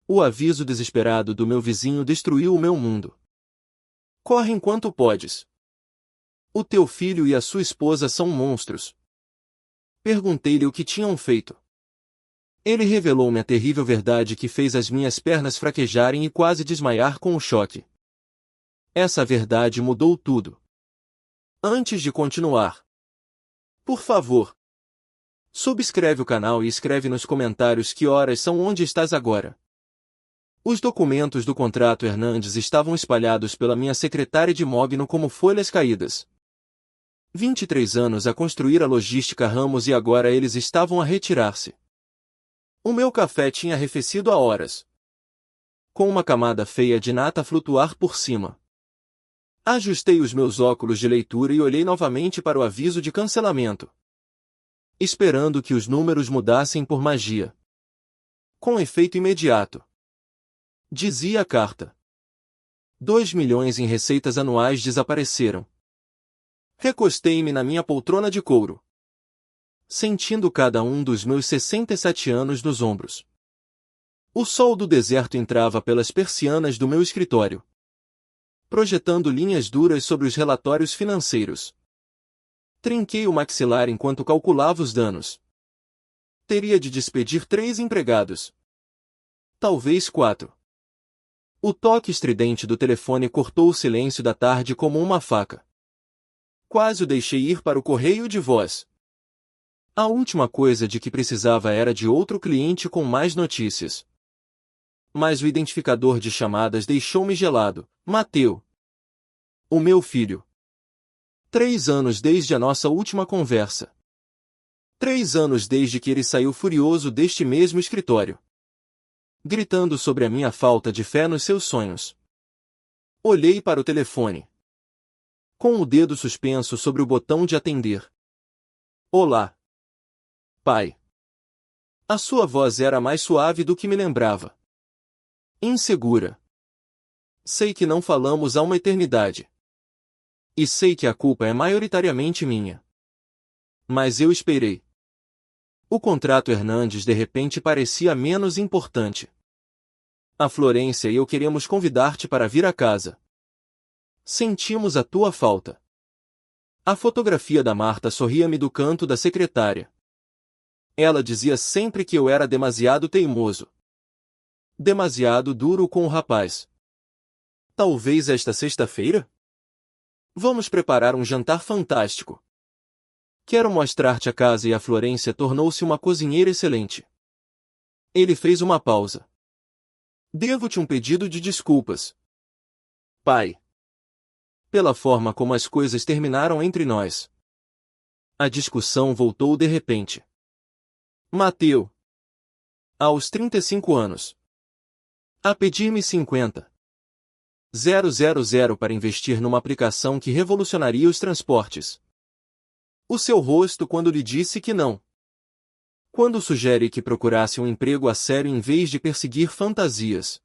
O aviso desesperado do meu vizinho destruiu o meu mundo. Corre enquanto podes. O teu filho e a sua esposa são monstros. Perguntei-lhe o que tinham feito. Ele revelou-me a terrível verdade que fez as minhas pernas fraquejarem e quase desmaiar com o choque. Essa verdade mudou tudo. Antes de continuar, por favor, subscreve o canal e escreve nos comentários que horas são onde estás agora. Os documentos do contrato Hernandes estavam espalhados pela minha secretária de mogno como folhas caídas. 23 anos a construir a logística Ramos e agora eles estavam a retirar-se. O meu café tinha arrefecido há horas, com uma camada feia de nata a flutuar por cima. Ajustei os meus óculos de leitura e olhei novamente para o aviso de cancelamento, esperando que os números mudassem por magia. Com efeito imediato. Dizia a carta. 2 milhões em receitas anuais desapareceram. Recostei-me na minha poltrona de couro, sentindo cada um dos meus 67 anos nos ombros. O sol do deserto entrava pelas persianas do meu escritório, projetando linhas duras sobre os relatórios financeiros. Trinquei o maxilar enquanto calculava os danos. Teria de despedir 3 empregados. Talvez 4. O toque estridente do telefone cortou o silêncio da tarde como uma faca. Quase o deixei ir para o correio de voz. A última coisa de que precisava era de outro cliente com mais notícias. Mas o identificador de chamadas deixou-me gelado. Mateu. O meu filho. 3 anos desde a nossa última conversa. 3 anos desde que ele saiu furioso deste mesmo escritório, gritando sobre a minha falta de fé nos seus sonhos. Olhei para o telefone, com o dedo suspenso sobre o botão de atender. Olá, pai. A sua voz era mais suave do que me lembrava. Insegura. Sei que não falamos há uma eternidade. E sei que a culpa é maioritariamente minha. Mas eu esperei. O contrato Hernandes de repente parecia menos importante. A Florência e eu queremos convidar-te para vir a casa. Sentimos a tua falta. A fotografia da Marta sorria-me do canto da secretária. Ela dizia sempre que eu era demasiado teimoso, demasiado duro com o rapaz. Talvez esta sexta-feira? Vamos preparar um jantar fantástico. Quero mostrar-te a casa e a Florência tornou-se uma cozinheira excelente. Ele fez uma pausa. Devo-te um pedido de desculpas, pai, pela forma como as coisas terminaram entre nós. A discussão voltou de repente. Mateu, aos 35 anos, a pedir-me 50.000 para investir numa aplicação que revolucionaria os transportes. O seu rosto quando lhe disse que não. Quando sugere que procurasse um emprego a sério em vez de perseguir fantasias.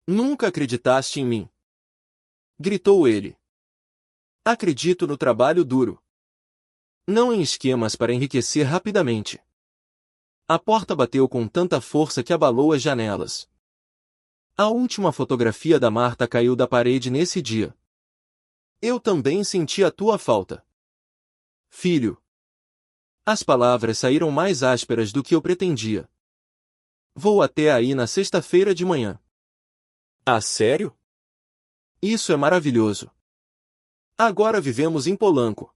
Nunca acreditaste em mim, gritou ele. Acredito no trabalho duro, não em esquemas para enriquecer rapidamente. A porta bateu com tanta força que abalou as janelas. A última fotografia da Marta caiu da parede nesse dia. Eu também senti a tua falta, filho. As palavras saíram mais ásperas do que eu pretendia. Vou até aí na sexta-feira de manhã. Ah, sério? Isso é maravilhoso. Agora vivemos em Polanco.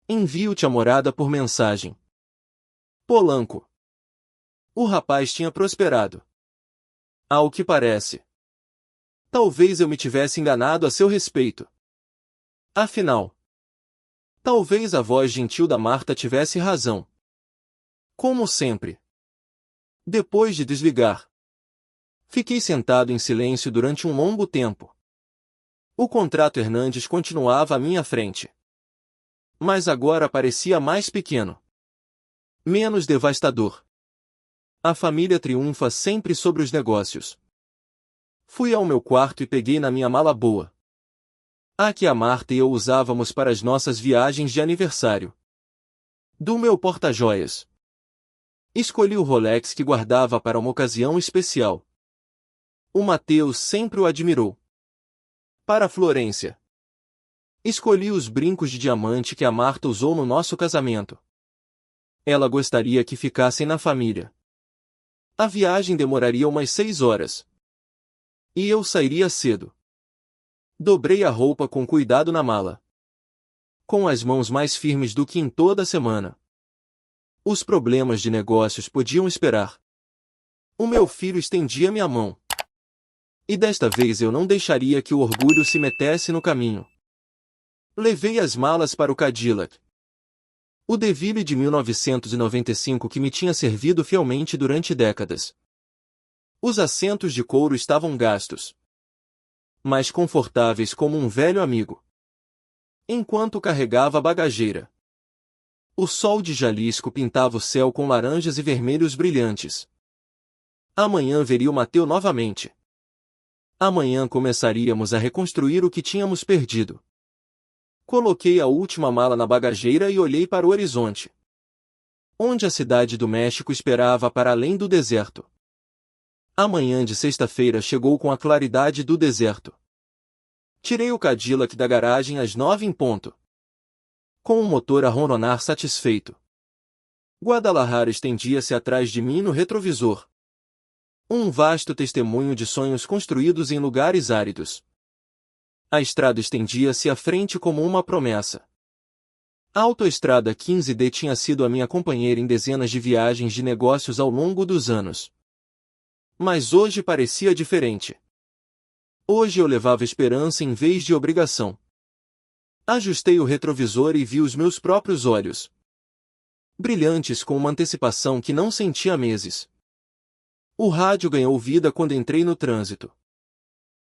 Envio-te a morada por mensagem. Polanco. O rapaz tinha prosperado. Ao que parece. Talvez eu me tivesse enganado a seu respeito. Afinal, talvez a voz gentil da Marta tivesse razão. Como sempre. Depois de desligar, fiquei sentado em silêncio durante um longo tempo. O contrato Hernandes continuava à minha frente. Mas agora parecia mais pequeno, menos devastador. A família triunfa sempre sobre os negócios. Fui ao meu quarto e peguei na minha mala boa, a que a Marta e eu usávamos para as nossas viagens de aniversário, do meu porta-joias. Escolhi o Rolex que guardava para uma ocasião especial. O Mateus sempre o admirou. Para Florência. Escolhi os brincos de diamante que a Marta usou no nosso casamento. Ela gostaria que ficassem na família. A viagem demoraria umas 6 horas. E eu sairia cedo. Dobrei a roupa com cuidado na mala. Com as mãos mais firmes do que em toda a semana. Os problemas de negócios podiam esperar. O meu filho estendia-me a mão. E desta vez eu não deixaria que o orgulho se metesse no caminho. Levei as malas para o Cadillac. O DeVille de 1995 que me tinha servido fielmente durante décadas. Os assentos de couro estavam gastos, mas confortáveis como um velho amigo. Enquanto carregava a bagageira, o sol de Jalisco pintava o céu com laranjas e vermelhos brilhantes. Amanhã veria o Mateu novamente. Amanhã começaríamos a reconstruir o que tínhamos perdido. Coloquei a última mala na bagageira e olhei para o horizonte, onde a cidade do México esperava para além do deserto. A manhã de sexta-feira chegou com a claridade do deserto. Tirei o Cadillac da garagem às 9 em ponto, com o motor a ronronar satisfeito. Guadalajara estendia-se atrás de mim no retrovisor. Um vasto testemunho de sonhos construídos em lugares áridos. A estrada estendia-se à frente como uma promessa. A autoestrada 15D tinha sido a minha companheira em dezenas de viagens de negócios ao longo dos anos. Mas hoje parecia diferente. Hoje eu levava esperança em vez de obrigação. Ajustei o retrovisor e vi os meus próprios olhos, brilhantes com uma antecipação que não sentia há meses. O rádio ganhou vida quando entrei no trânsito.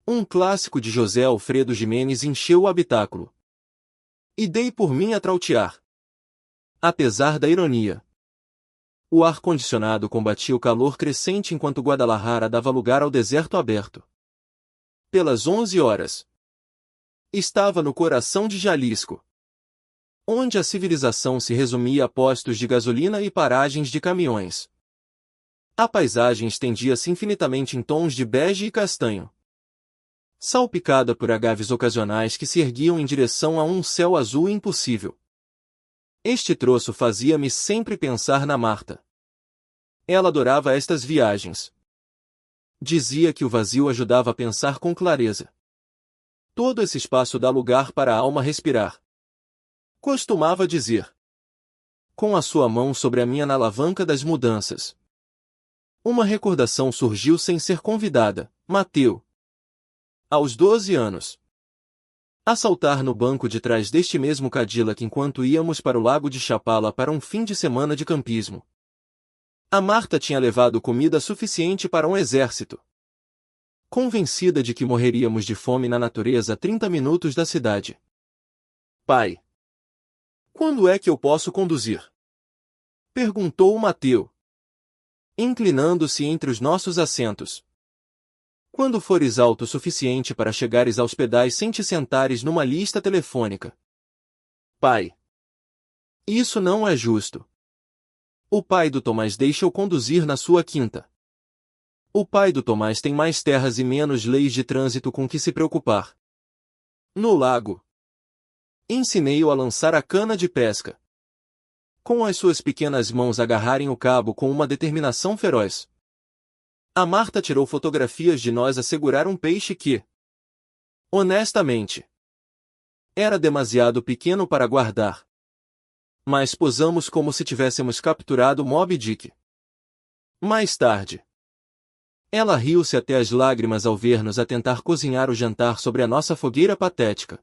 Um clássico de José Alfredo Jimenez encheu o habitáculo. E dei por mim a trautear. Apesar da ironia. O ar-condicionado combatia o calor crescente enquanto Guadalajara dava lugar ao deserto aberto. Pelas 11 horas. Estava no coração de Jalisco, onde a civilização se resumia a postos de gasolina e paragens de caminhões. A paisagem estendia-se infinitamente em tons de bege e castanho, salpicada por agaves ocasionais que se erguiam em direção a um céu azul impossível. Este troço fazia-me sempre pensar na Marta. Ela adorava estas viagens. Dizia que o vazio ajudava a pensar com clareza. Todo esse espaço dá lugar para a alma respirar. Costumava dizer, com a sua mão sobre a minha na alavanca das mudanças. Uma recordação surgiu sem ser convidada. Mateu. Aos 12 anos. A saltar no banco de trás deste mesmo Cadillac enquanto íamos para o lago de Chapala para um fim de semana de campismo. A Marta tinha levado comida suficiente para um exército. Convencida de que morreríamos de fome na natureza a 30 minutos da cidade. Pai. Quando é que eu posso conduzir? Perguntou o Mateu, inclinando-se entre os nossos assentos. Quando fores alto o suficiente para chegares aos pedais sem te sentares numa lista telefônica. Pai. Isso não é justo. O pai do Tomás deixa-o conduzir na sua quinta. O pai do Tomás tem mais terras e menos leis de trânsito com que se preocupar. No lago. Ensinei-o a lançar a cana de pesca, com as suas pequenas mãos agarrarem o cabo com uma determinação feroz. A Marta tirou fotografias de nós a segurar um peixe que, honestamente, era demasiado pequeno para guardar. Mas posamos como se tivéssemos capturado Moby Dick. Mais tarde, ela riu-se até as lágrimas ao ver-nos a tentar cozinhar o jantar sobre a nossa fogueira patética.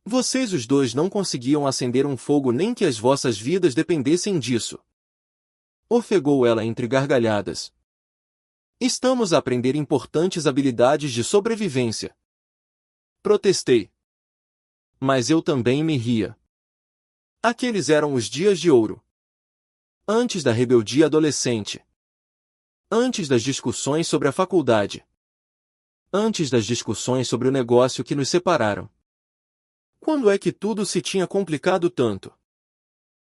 Vocês os dois não conseguiam acender um fogo nem que as vossas vidas dependessem disso. Ofegou ela entre gargalhadas. Estamos a aprender importantes habilidades de sobrevivência. Protestei. Mas eu também me ria. Aqueles eram os dias de ouro. Antes da rebeldia adolescente. Antes das discussões sobre a faculdade. Antes das discussões sobre o negócio que nos separaram. Quando é que tudo se tinha complicado tanto?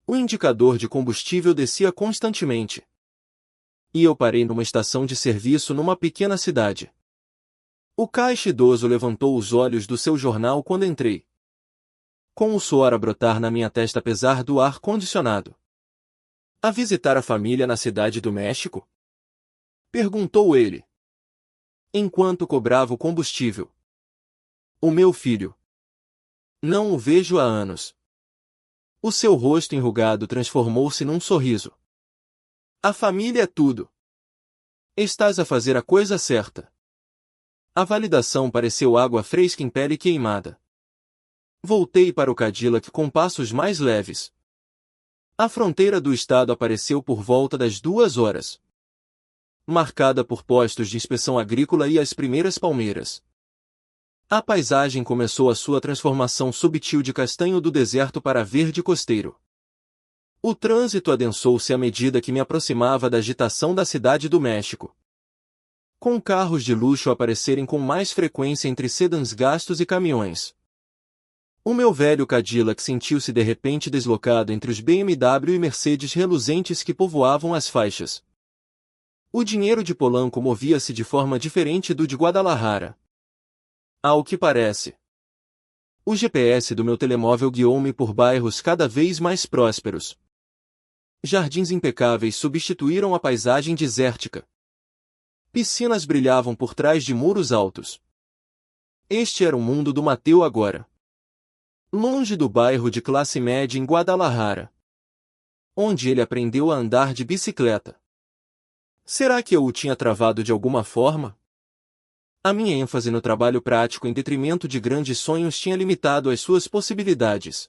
O indicador de combustível descia constantemente. E eu parei numa estação de serviço numa pequena cidade. O caixa idoso levantou os olhos do seu jornal quando entrei, com o suor a brotar na minha testa apesar do ar-condicionado. A visitar a família na cidade do México? Perguntou ele, enquanto cobrava o combustível. O meu filho. Não o vejo há anos. O seu rosto enrugado transformou-se num sorriso. A família é tudo. Estás a fazer a coisa certa. A validação pareceu água fresca em pele queimada. Voltei para o Cadillac com passos mais leves. A fronteira do estado apareceu por volta das 2 horas. Marcada por postos de inspeção agrícola e as primeiras palmeiras. A paisagem começou a sua transformação subtil de castanho do deserto para verde costeiro. O trânsito adensou-se à medida que me aproximava da agitação da cidade do México, com carros de luxo aparecerem com mais frequência entre sedãs gastos e caminhões. O meu velho Cadillac sentiu-se de repente deslocado entre os BMW e Mercedes reluzentes que povoavam as faixas. O dinheiro de Polanco movia-se de forma diferente do de Guadalajara. Ao que parece, o GPS do meu telemóvel guiou-me por bairros cada vez mais prósperos. Jardins impecáveis substituíram a paisagem desértica. Piscinas brilhavam por trás de muros altos. Este era o mundo do Mateu agora. Longe do bairro de classe média em Guadalajara, onde ele aprendeu a andar de bicicleta. Será que eu o tinha travado de alguma forma? A minha ênfase no trabalho prático em detrimento de grandes sonhos tinha limitado as suas possibilidades.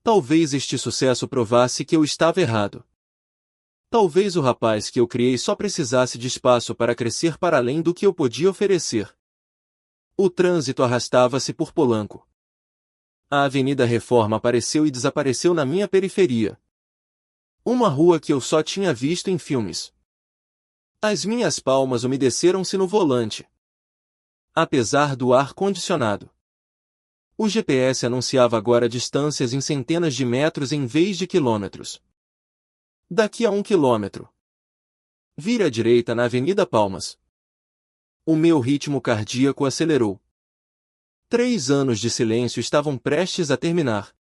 Talvez este sucesso provasse que eu estava errado. Talvez o rapaz que eu criei só precisasse de espaço para crescer para além do que eu podia oferecer. O trânsito arrastava-se por Polanco. A Avenida Reforma apareceu e desapareceu na minha periferia. Uma rua que eu só tinha visto em filmes. As minhas palmas umedeceram-se no volante, apesar do ar-condicionado. O GPS anunciava agora distâncias em centenas de metros em vez de quilômetros. Daqui a 1 quilômetro. Vire à direita na Avenida Palmas. O meu ritmo cardíaco acelerou. 3 anos de silêncio estavam prestes a terminar.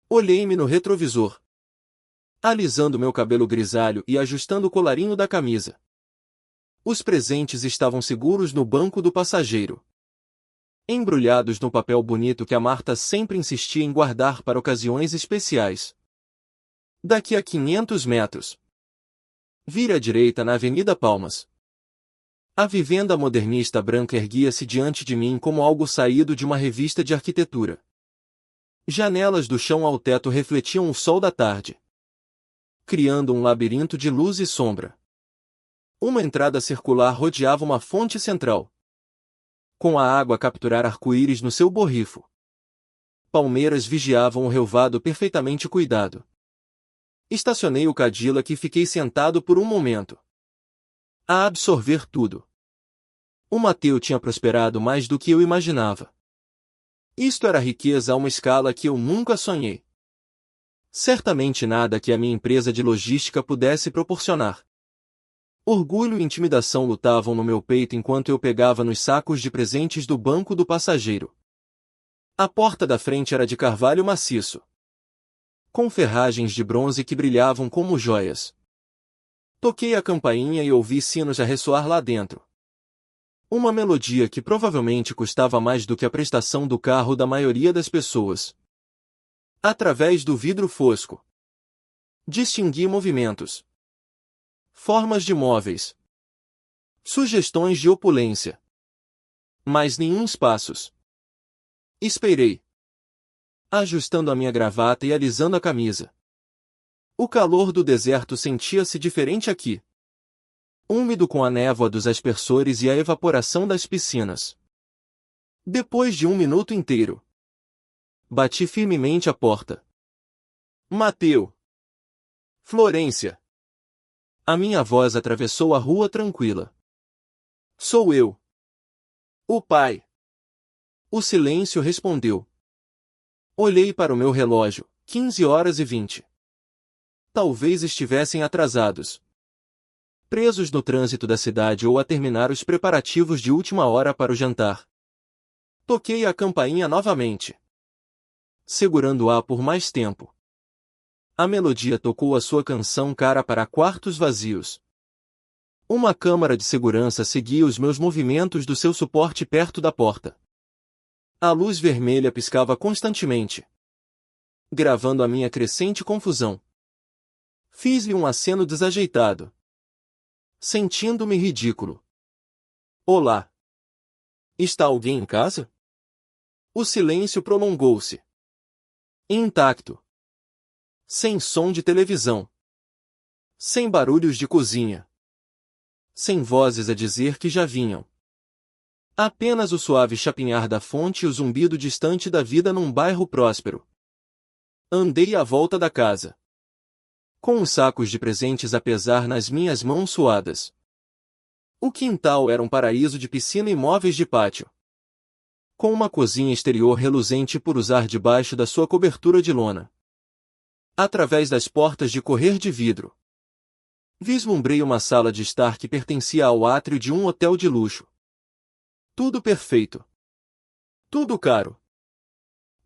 Olhei-me no retrovisor, alisando meu cabelo grisalho e ajustando o colarinho da camisa. Os presentes estavam seguros no banco do passageiro, embrulhados no papel bonito que a Marta sempre insistia em guardar para ocasiões especiais. Daqui a 500 metros. Vire à direita na Avenida Palmas. A vivenda modernista branca erguia-se diante de mim como algo saído de uma revista de arquitetura. Janelas do chão ao teto refletiam o sol da tarde, criando um labirinto de luz e sombra. Uma entrada circular rodeava uma fonte central, com a água a capturar arco-íris no seu borrifo. Palmeiras vigiavam o relvado perfeitamente cuidado. Estacionei o Cadillac e fiquei sentado por um momento, a absorver tudo. O Mateu tinha prosperado mais do que eu imaginava. Isto era riqueza a uma escala que eu nunca sonhei. Certamente nada que a minha empresa de logística pudesse proporcionar. Orgulho e intimidação lutavam no meu peito enquanto eu pegava nos sacos de presentes do banco do passageiro. A porta da frente era de carvalho maciço, com ferragens de bronze que brilhavam como joias. Toquei a campainha e ouvi sinos a ressoar lá dentro. Uma melodia que provavelmente custava mais do que a prestação do carro da maioria das pessoas. Através do vidro fosco, distingui movimentos, formas de móveis, sugestões de opulência. Mas nenhum passos. Esperei, ajustando a minha gravata e alisando a camisa. O calor do deserto sentia-se diferente aqui, úmido com a névoa dos aspersores e a evaporação das piscinas. Depois de 1 minuto inteiro, bati firmemente a porta. Mateu. Florência. A minha voz atravessou a rua tranquila. Sou eu. O pai. O silêncio respondeu. Olhei para o meu relógio, 15h20. Talvez estivessem atrasados, presos no trânsito da cidade ou a terminar os preparativos de última hora para o jantar. Toquei a campainha novamente, segurando-a por mais tempo. A melodia tocou a sua canção cara para quartos vazios. Uma câmara de segurança seguia os meus movimentos do seu suporte perto da porta. A luz vermelha piscava constantemente, gravando a minha crescente confusão. Fiz-lhe um aceno desajeitado, sentindo-me ridículo. Olá. Está alguém em casa? O silêncio prolongou-se. Intacto. Sem som de televisão. Sem barulhos de cozinha. Sem vozes a dizer que já vinham. Apenas o suave chapinhar da fonte e o zumbido distante da vida num bairro próspero. Andei à volta da casa, com os sacos de presentes a pesar nas minhas mãos suadas. O quintal era um paraíso de piscina e móveis de pátio, com uma cozinha exterior reluzente por usar debaixo da sua cobertura de lona. Através das portas de correr de vidro, vislumbrei uma sala de estar que pertencia ao átrio de um hotel de luxo. Tudo perfeito. Tudo caro.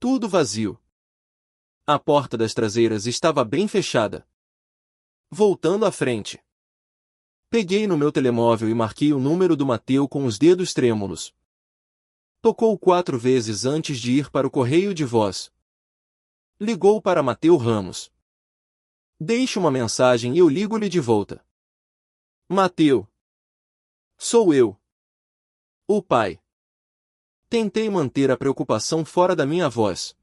Tudo vazio. A porta das traseiras estava bem fechada. Voltando à frente, peguei no meu telemóvel e marquei o número do Mateu com os dedos trêmulos. Tocou 4 vezes antes de ir para o correio de voz. Ligou para Mateu Ramos. Deixe uma mensagem e eu ligo-lhe de volta. Mateu. Sou eu. O pai. Tentei manter a preocupação fora da minha voz.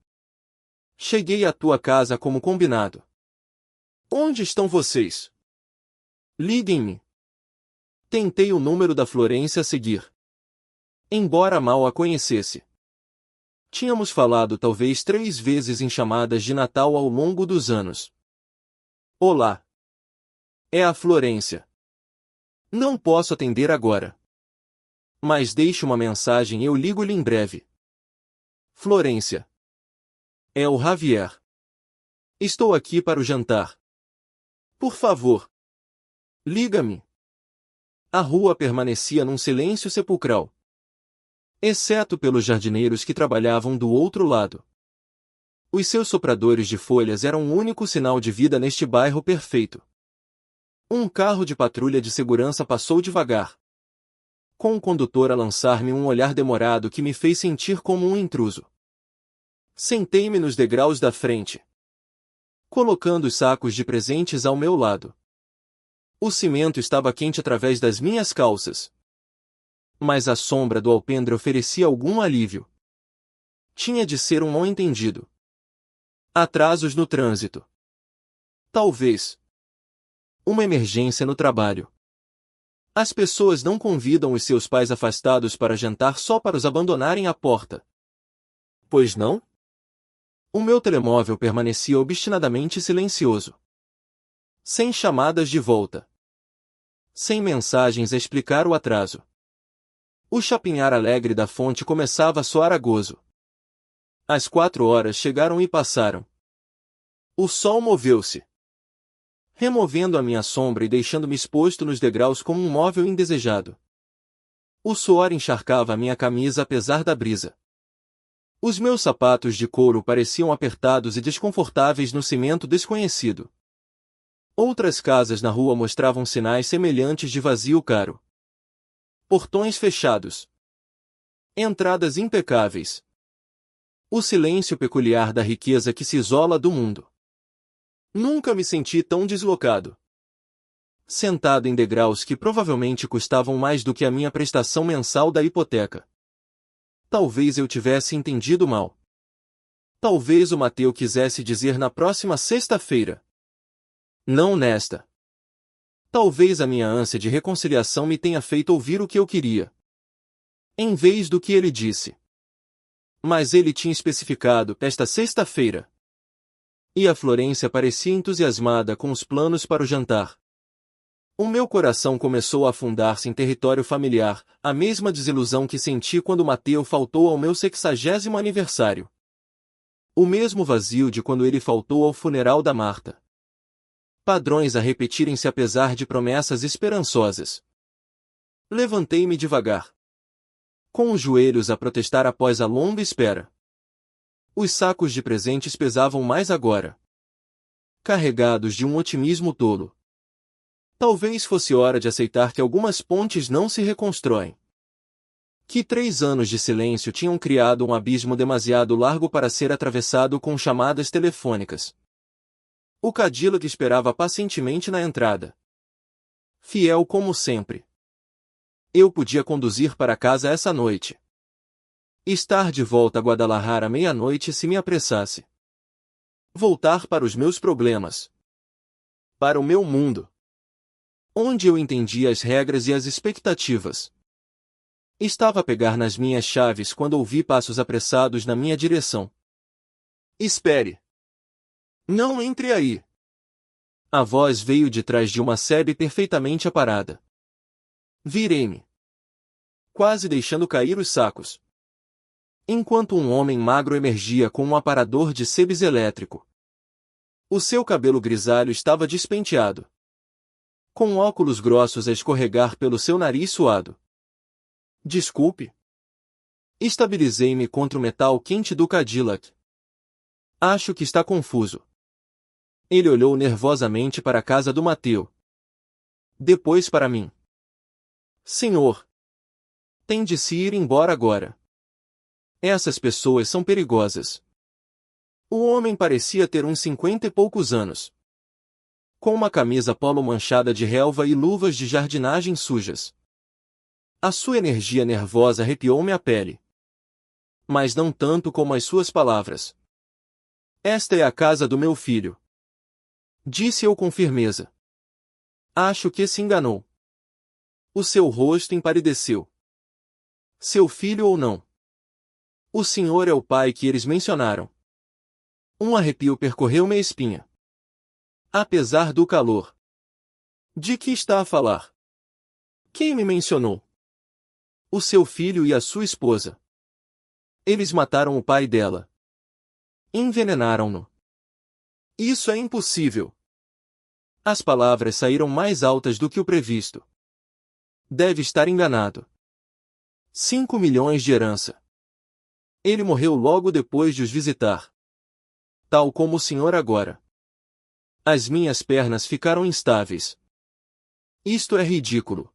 Cheguei à tua casa como combinado. Onde estão vocês? Liguem-me. Tentei o número da Florência a seguir, embora mal a conhecesse. Tínhamos falado talvez 3 vezes em chamadas de Natal ao longo dos anos. Olá. É a Florência. Não posso atender agora, mas deixe uma mensagem e eu ligo-lhe em breve. Florência. É o Javier. Estou aqui para o jantar. Por favor. Liga-me. A rua permanecia num silêncio sepulcral, exceto pelos jardineiros que trabalhavam do outro lado. Os seus sopradores de folhas eram o único sinal de vida neste bairro perfeito. Um carro de patrulha de segurança passou devagar, com o condutor a lançar-me um olhar demorado que me fez sentir como um intruso. Sentei-me nos degraus da frente, colocando os sacos de presentes ao meu lado. O cimento estava quente através das minhas calças, mas a sombra do alpendre oferecia algum alívio. Tinha de ser um mal-entendido. Atrasos no trânsito. Talvez. Uma emergência no trabalho. As pessoas não convidam os seus pais afastados para jantar só para os abandonarem à porta. Pois não? O meu telemóvel permanecia obstinadamente silencioso. Sem chamadas de volta. Sem mensagens a explicar o atraso. O chapinhar alegre da fonte começava a soar a gozo. As 4 horas chegaram e passaram. O sol moveu-se, removendo a minha sombra e deixando-me exposto nos degraus como um móvel indesejado. O suor encharcava a minha camisa apesar da brisa. Os meus sapatos de couro pareciam apertados e desconfortáveis no cimento desconhecido. Outras casas na rua mostravam sinais semelhantes de vazio caro. Portões fechados. Entradas impecáveis. O silêncio peculiar da riqueza que se isola do mundo. Nunca me senti tão deslocado. Sentado em degraus que provavelmente custavam mais do que a minha prestação mensal da hipoteca. Talvez eu tivesse entendido mal. Talvez o Mateu quisesse dizer na próxima sexta-feira. Não nesta. Talvez a minha ânsia de reconciliação me tenha feito ouvir o que eu queria, em vez do que ele disse. Mas ele tinha especificado esta sexta-feira. E a Florência parecia entusiasmada com os planos para o jantar. O meu coração começou a afundar-se em território familiar, a mesma desilusão que senti quando Mateu faltou ao meu 60º aniversário. O mesmo vazio de quando ele faltou ao funeral da Marta. Padrões a repetirem-se apesar de promessas esperançosas. Levantei-me devagar, com os joelhos a protestar após a longa espera. Os sacos de presentes pesavam mais agora, carregados de um otimismo tolo. Talvez fosse hora de aceitar que algumas pontes não se reconstroem. Que 3 anos de silêncio tinham criado um abismo demasiado largo para ser atravessado com chamadas telefônicas. O Cadillac esperava pacientemente na entrada. Fiel como sempre. Eu podia conduzir para casa essa noite. Estar de volta a Guadalajara à meia-noite se me apressasse. Voltar para os meus problemas. Para o meu mundo. Onde eu entendia as regras e as expectativas. Estava a pegar nas minhas chaves quando ouvi passos apressados na minha direção. Espere. Não entre aí. A voz veio de trás de uma sebe perfeitamente aparada. Virei-me, quase deixando cair os sacos, enquanto um homem magro emergia com um aparador de sebes elétrico. O seu cabelo grisalho estava despenteado, com óculos grossos a escorregar pelo seu nariz suado. Desculpe. Estabilizei-me contra o metal quente do Cadillac. Acho que está confuso. Ele olhou nervosamente para a casa do Mateu. Depois para mim. Senhor. Tem de se ir embora agora. Essas pessoas são perigosas. O homem parecia ter uns 50 e poucos anos. Com uma camisa polo manchada de relva e luvas de jardinagem sujas. A sua energia nervosa arrepiou-me a pele. Mas não tanto como as suas palavras. Esta é a casa do meu filho. Disse eu com firmeza. Acho que se enganou. O seu rosto empalideceu. Seu filho ou não? O senhor é o pai que eles mencionaram. Um arrepio percorreu minha espinha. Apesar do calor. De que está a falar? Quem me mencionou? O seu filho e a sua esposa. Eles mataram o pai dela. Envenenaram-no. Isso é impossível. As palavras saíram mais altas do que o previsto. Deve estar enganado. 5 milhões de herança. Ele morreu logo depois de os visitar. Tal como o senhor agora. As minhas pernas ficaram instáveis. Isto é ridículo.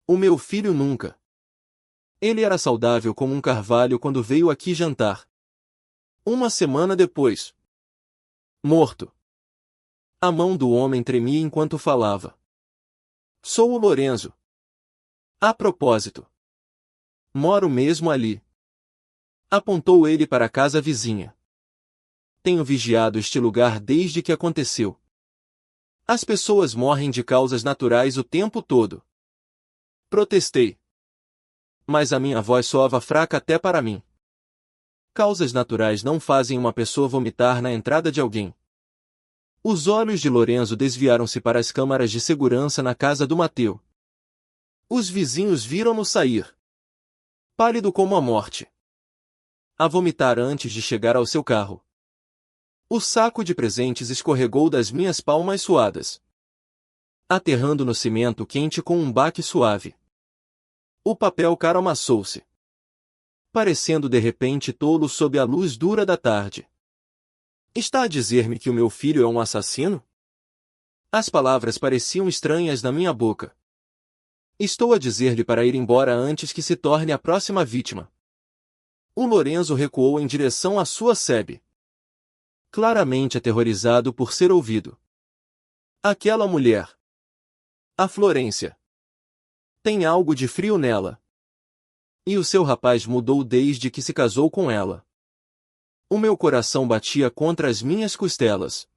O meu filho nunca. Ele era saudável como um carvalho quando veio aqui jantar. Uma semana depois. Morto. A mão do homem tremia enquanto falava. Sou o Lorenzo. A propósito. Moro mesmo ali. Apontou ele para a casa vizinha. Tenho vigiado este lugar desde que aconteceu. As pessoas morrem de causas naturais o tempo todo. Protestei. Mas a minha voz soava fraca até para mim. Causas naturais não fazem uma pessoa vomitar na entrada de alguém. Os olhos de Lorenzo desviaram-se para as câmaras de segurança na casa do Mateu. Os vizinhos viram-no sair. Pálido como a morte. A vomitar antes de chegar ao seu carro. O saco de presentes escorregou das minhas palmas suadas, aterrando no cimento quente com um baque suave. O papel caro amassou-se, parecendo de repente tolo sob a luz dura da tarde. Está a dizer-me que o meu filho é um assassino? As palavras pareciam estranhas na minha boca. Estou a dizer-lhe para ir embora antes que se torne a próxima vítima. O Lorenzo recuou em direção à sua sebe, claramente aterrorizado por ser ouvido. Aquela mulher. A Florência. Tem algo de frio nela. E o seu rapaz mudou desde que se casou com ela. O meu coração batia contra as minhas costelas.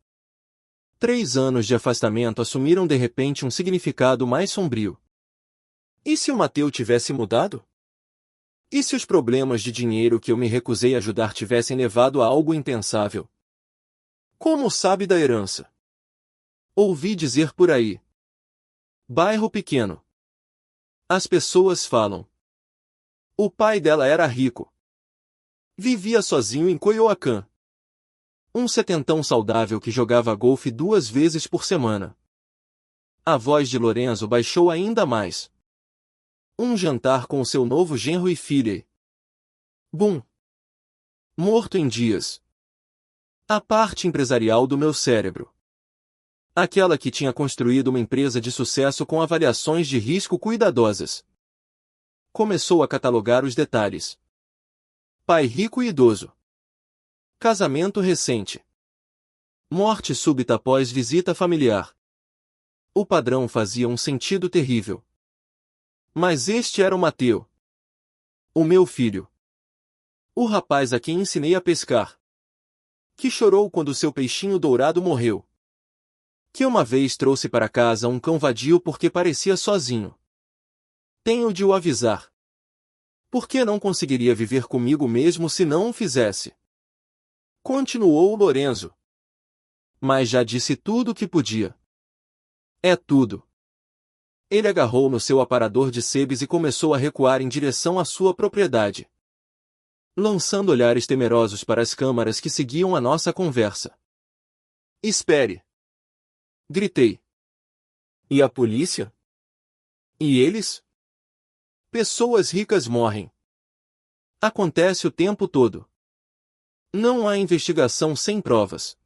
3 anos de afastamento assumiram de repente um significado mais sombrio. E se o Mateu tivesse mudado? E se os problemas de dinheiro que eu me recusei a ajudar tivessem levado a algo impensável? Como sabe da herança? Ouvi dizer por aí. Bairro pequeno. As pessoas falam. O pai dela era rico. Vivia sozinho em Coyoacán. Um setentão saudável que jogava golfe 2 vezes por semana. A voz de Lorenzo baixou ainda mais. Um jantar com o seu novo genro e filha. Bum! Morto em dias. A parte empresarial do meu cérebro. Aquela que tinha construído uma empresa de sucesso com avaliações de risco cuidadosas. Começou a catalogar os detalhes. Pai rico e idoso. Casamento recente. Morte súbita após visita familiar. O padrão fazia um sentido terrível. Mas este era o Mateu. O meu filho. O rapaz a quem ensinei a pescar. Que chorou quando seu peixinho dourado morreu. Que uma vez trouxe para casa um cão vadio porque parecia sozinho. Tenho de o avisar. Por que não conseguiria viver comigo mesmo se não o fizesse? Continuou Lorenzo. Mas já disse tudo o que podia. É tudo. Ele agarrou no seu aparador de sebes e começou a recuar em direção à sua propriedade, lançando olhares temerosos para as câmaras que seguiam a nossa conversa. Espere! Gritei. E a polícia? E eles? Pessoas ricas morrem. Acontece o tempo todo. Não há investigação sem provas.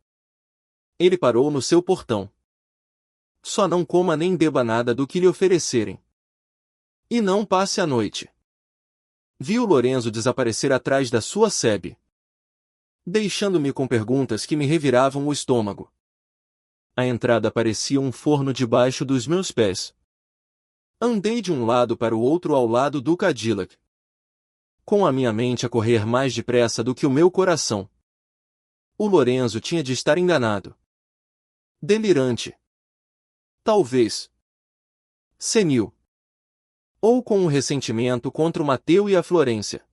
Ele parou no seu portão. Só não coma nem beba nada do que lhe oferecerem. E não passe a noite. Viu Lorenzo desaparecer atrás da sua sebe, deixando-me com perguntas que me reviravam o estômago. A entrada parecia um forno debaixo dos meus pés. Andei de um lado para o outro ao lado do Cadillac, com a minha mente a correr mais depressa do que o meu coração. O Lorenzo tinha de estar enganado. Delirante. Talvez senil. Ou com um ressentimento contra o Mateu e a Florência.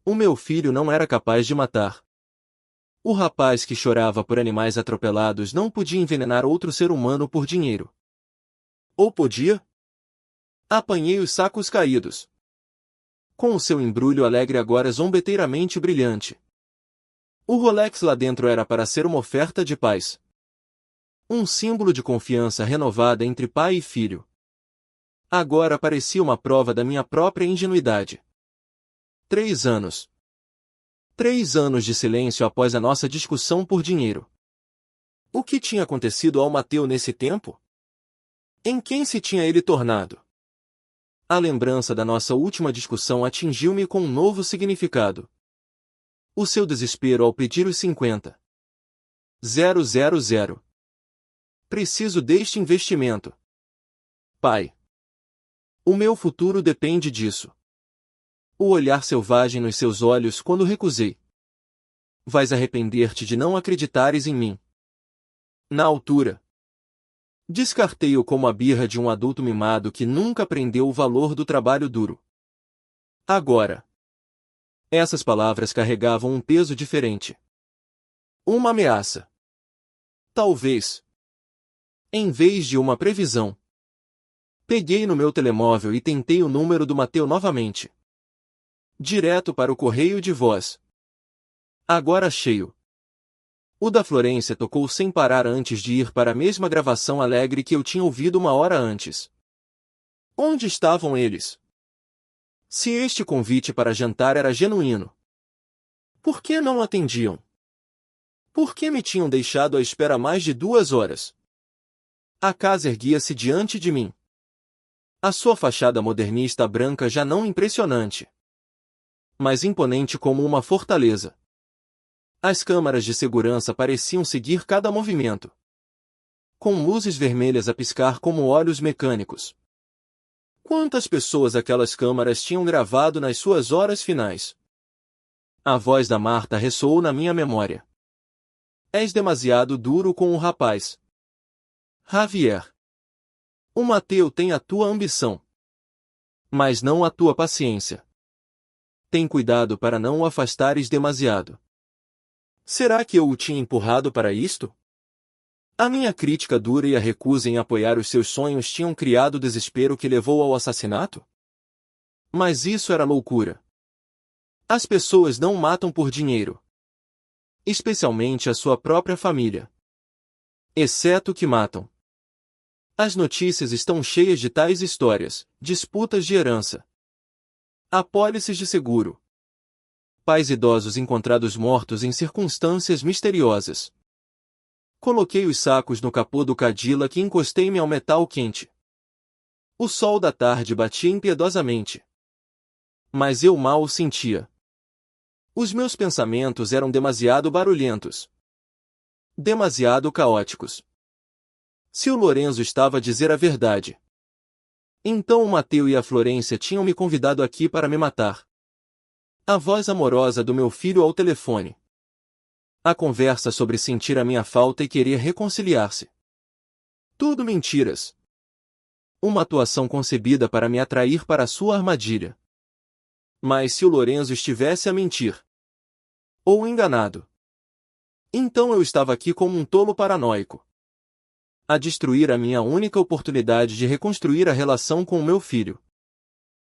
O meu filho não era capaz de matar. O rapaz que chorava por animais atropelados não podia envenenar outro ser humano por dinheiro. Ou podia? Apanhei os sacos caídos. Com o seu embrulho alegre agora zombeteiramente brilhante. O Rolex lá dentro era para ser uma oferta de paz. Um símbolo de confiança renovada entre pai e filho. Agora parecia uma prova da minha própria ingenuidade. 3 anos. 3 anos de silêncio após a nossa discussão por dinheiro. O que tinha acontecido ao Mateu nesse tempo? Em quem se tinha ele tornado? A lembrança da nossa última discussão atingiu-me com um novo significado. O seu desespero ao pedir os 50. 000. Preciso deste investimento. Pai. O meu futuro depende disso. O olhar selvagem nos seus olhos quando recusei. Vais arrepender-te de não acreditares em mim. Na altura. Descartei-o como a birra de um adulto mimado que nunca aprendeu o valor do trabalho duro. Agora. Essas palavras carregavam um peso diferente. Uma ameaça. Talvez. Em vez de uma previsão. Peguei no meu telemóvel e tentei o número do Mateu novamente. Direto para o correio de voz. Agora cheio. O da Florência tocou sem parar antes de ir para a mesma gravação alegre que eu tinha ouvido 1 hora antes. Onde estavam eles? Se este convite para jantar era genuíno, por que não atendiam? Por que me tinham deixado à espera mais de 2 horas? A casa erguia-se diante de mim. A sua fachada modernista branca já não impressionante, mas imponente como uma fortaleza. As câmaras de segurança pareciam seguir cada movimento, com luzes vermelhas a piscar como olhos mecânicos. Quantas pessoas aquelas câmaras tinham gravado nas suas horas finais? A voz da Marta ressoou na minha memória. És demasiado duro com o rapaz. Javier. O Mateu tem a tua ambição, mas não a tua paciência. Tem cuidado para não o afastares demasiado. Será que eu o tinha empurrado para isto? A minha crítica dura e a recusa em apoiar os seus sonhos tinham criado o desespero que levou ao assassinato? Mas isso era loucura. As pessoas não matam por dinheiro. especialmente a sua própria família. Exceto que matam. As notícias estão cheias de tais histórias: disputas de herança, apólices de seguro, pais idosos encontrados mortos em circunstâncias misteriosas. Coloquei os sacos no capô do Cadillac e encostei-me ao metal quente. O sol da tarde batia impiedosamente. Mas eu mal o sentia. Os meus pensamentos eram demasiado barulhentos, demasiado caóticos. Se o Lorenzo estava a dizer a verdade, então o Mateu e a Florência tinham me convidado aqui para me matar. A voz amorosa do meu filho ao telefone. A conversa sobre sentir a minha falta e querer reconciliar-se. Tudo mentiras. Uma atuação concebida para me atrair para a sua armadilha. Mas se o Lorenzo estivesse a mentir, ou enganado, então eu estava aqui como um tolo paranoico, a destruir a minha única oportunidade de reconstruir a relação com o meu filho.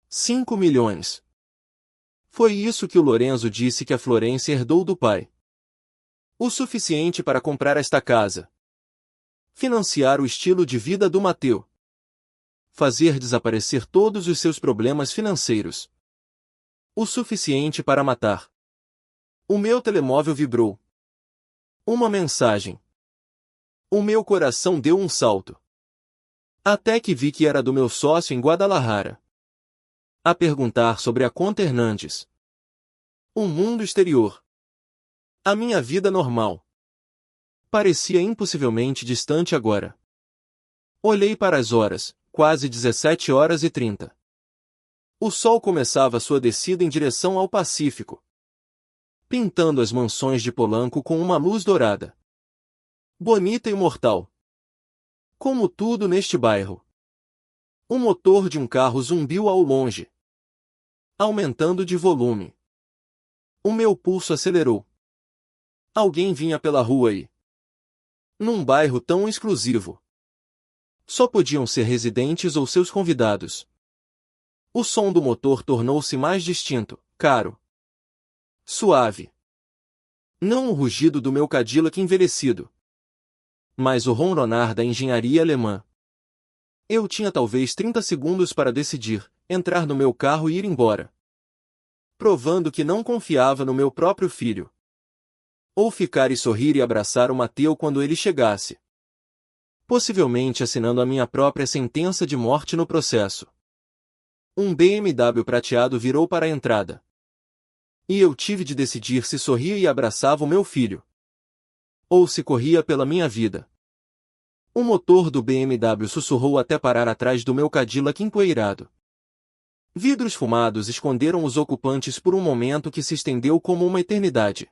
5 milhões. Foi isso que o Lorenzo disse que a Florência herdou do pai. O suficiente para comprar esta casa, financiar o estilo de vida do Mateu, fazer desaparecer todos os seus problemas financeiros. O suficiente para matar. O meu telemóvel vibrou. Uma mensagem. O meu coração deu um salto. Até que vi que era do meu sócio em Guadalajara. A perguntar sobre a conta Hernandes. O mundo exterior. A minha vida normal. Parecia impossivelmente distante agora. Olhei para as horas, quase 17h30. O sol começava sua descida em direção ao Pacífico, pintando as mansões de Polanco com uma luz dourada. Bonita e mortal. Como tudo neste bairro. O motor de um carro zumbiu ao longe, aumentando de volume. O meu pulso acelerou. Alguém vinha pela rua e, num bairro tão exclusivo, só podiam ser residentes ou seus convidados. O som do motor tornou-se mais distinto, caro, suave. Não o rugido do meu Cadillac envelhecido, mas o ronronar da engenharia alemã. Eu tinha talvez 30 segundos para decidir, entrar no meu carro e ir embora, provando que não confiava no meu próprio filho. Ou ficar e sorrir e abraçar o Mateu quando ele chegasse, possivelmente assinando a minha própria sentença de morte no processo. Um BMW prateado virou para a entrada. E eu tive de decidir se sorria e abraçava o meu filho, ou se corria pela minha vida. O motor do BMW sussurrou até parar atrás do meu Cadillac empoeirado. Vidros fumados esconderam os ocupantes por um momento que se estendeu como uma eternidade.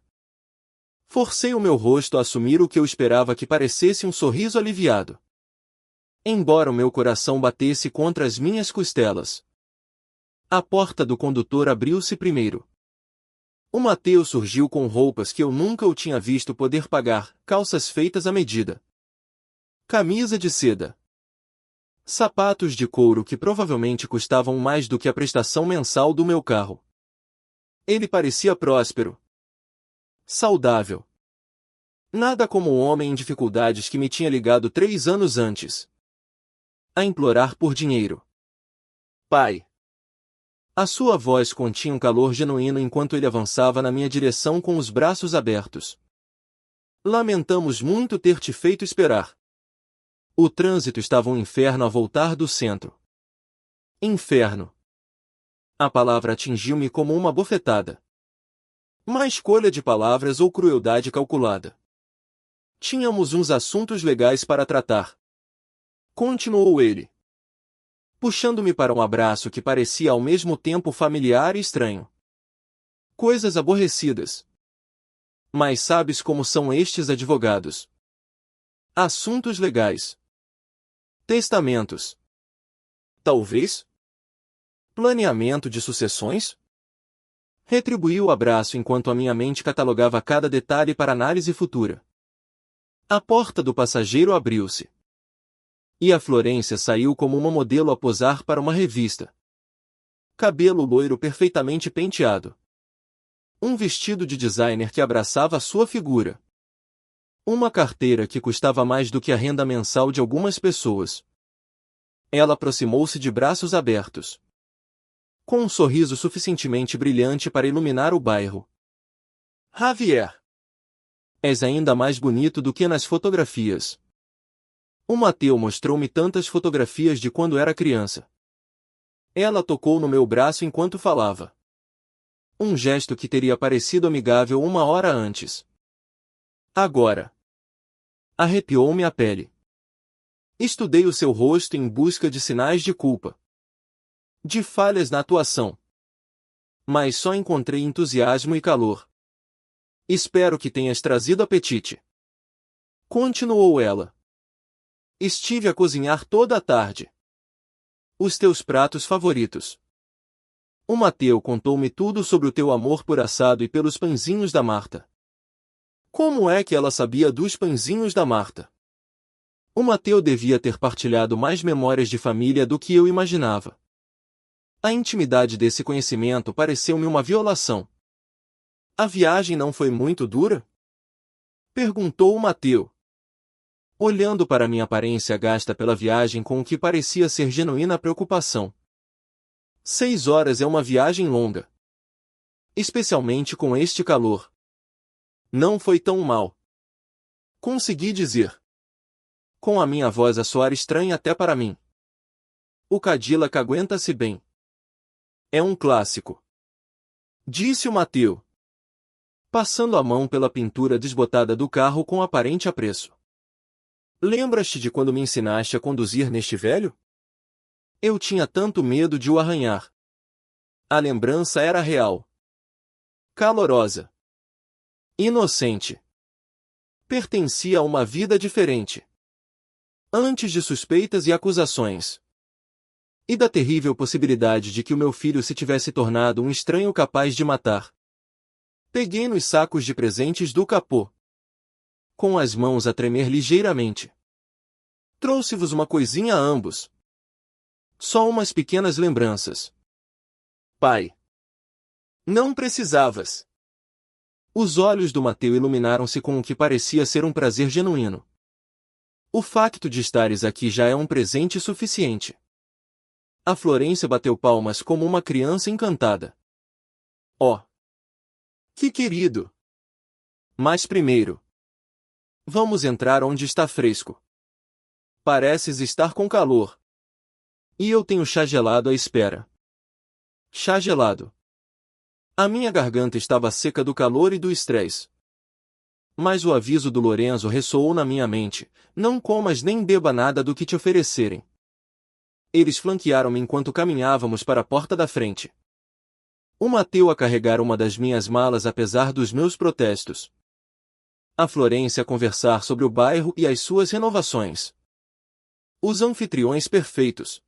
Forcei o meu rosto a assumir o que eu esperava que parecesse um sorriso aliviado, embora o meu coração batesse contra as minhas costelas. A porta do condutor abriu-se primeiro. O Mateu surgiu com roupas que eu nunca o tinha visto poder pagar, calças feitas à medida, camisa de seda, sapatos de couro que provavelmente custavam mais do que a prestação mensal do meu carro. Ele parecia próspero, saudável. Nada como o homem em dificuldades que me tinha ligado 3 anos antes, a implorar por dinheiro. Pai. A sua voz continha um calor genuíno enquanto ele avançava na minha direção com os braços abertos. Lamentamos muito ter te feito esperar. O trânsito estava um inferno a voltar do centro. Inferno. A palavra atingiu-me como uma bofetada. Má escolha de palavras ou crueldade calculada. Tínhamos uns assuntos legais para tratar. Continuou ele, puxando-me para um abraço que parecia ao mesmo tempo familiar e estranho. Coisas aborrecidas. Mas sabes como são estes advogados? Assuntos legais. Testamentos. Talvez. Planeamento de sucessões? Retribuí o abraço enquanto a minha mente catalogava cada detalhe para análise futura. A porta do passageiro abriu-se. E a Florência saiu como uma modelo a posar para uma revista. Cabelo loiro perfeitamente penteado. Um vestido de designer que abraçava a sua figura. Uma carteira que custava mais do que a renda mensal de algumas pessoas. Ela aproximou-se de braços abertos. Com um sorriso suficientemente brilhante para iluminar o bairro. Javier! És ainda mais bonito do que nas fotografias. O Mateu mostrou-me tantas fotografias de quando era criança. Ela tocou no meu braço enquanto falava. Um gesto que teria parecido amigável uma hora antes. Agora. Arrepiou-me a pele. Estudei o seu rosto em busca de sinais de culpa. De falhas na atuação. Mas só encontrei entusiasmo e calor. Espero que tenhas trazido apetite. Continuou ela. Estive a cozinhar toda a tarde. Os teus pratos favoritos. O Mateu contou-me tudo sobre o teu amor por assado e pelos pãezinhos da Marta. Como é que ela sabia dos pãezinhos da Marta? O Mateu devia ter partilhado mais memórias de família do que eu imaginava. A intimidade desse conhecimento pareceu-me uma violação. A viagem não foi muito dura? Perguntou o Mateu. Olhando para minha aparência gasta pela viagem com o que parecia ser genuína preocupação. 6 horas é uma viagem longa. Especialmente com este calor. Não foi tão mal. Consegui dizer. Com a minha voz a soar estranha até para mim. O Cadillac aguenta-se bem. É um clássico. Disse o Mateu. Passando a mão pela pintura desbotada do carro com aparente apreço. Lembras-te de quando me ensinaste a conduzir neste velho? Eu tinha tanto medo de o arranhar. A lembrança era real. Calorosa. Inocente. Pertencia a uma vida diferente. Antes de suspeitas e acusações. E da terrível possibilidade de que o meu filho se tivesse tornado um estranho capaz de matar. Peguei nos sacos de presentes do capô. Com as mãos a tremer ligeiramente. Trouxe-vos uma coisinha a ambos. Só umas pequenas lembranças. Pai. Não precisavas. Os olhos do Mateu iluminaram-se com o que parecia ser um prazer genuíno. O facto de estares aqui já é um presente suficiente. A Florência bateu palmas como uma criança encantada. Oh! Que querido! Mas primeiro, vamos entrar onde está fresco. Pareces estar com calor. E eu tenho chá gelado à espera. Chá gelado. A minha garganta estava seca do calor e do estresse. Mas o aviso do Lorenzo ressoou na minha mente: não comas nem beba nada do que te oferecerem. Eles flanquearam-me enquanto caminhávamos para a porta da frente. O Mateu a carregar uma das minhas malas apesar dos meus protestos. A Florência a conversar sobre o bairro e as suas renovações. Os anfitriões perfeitos.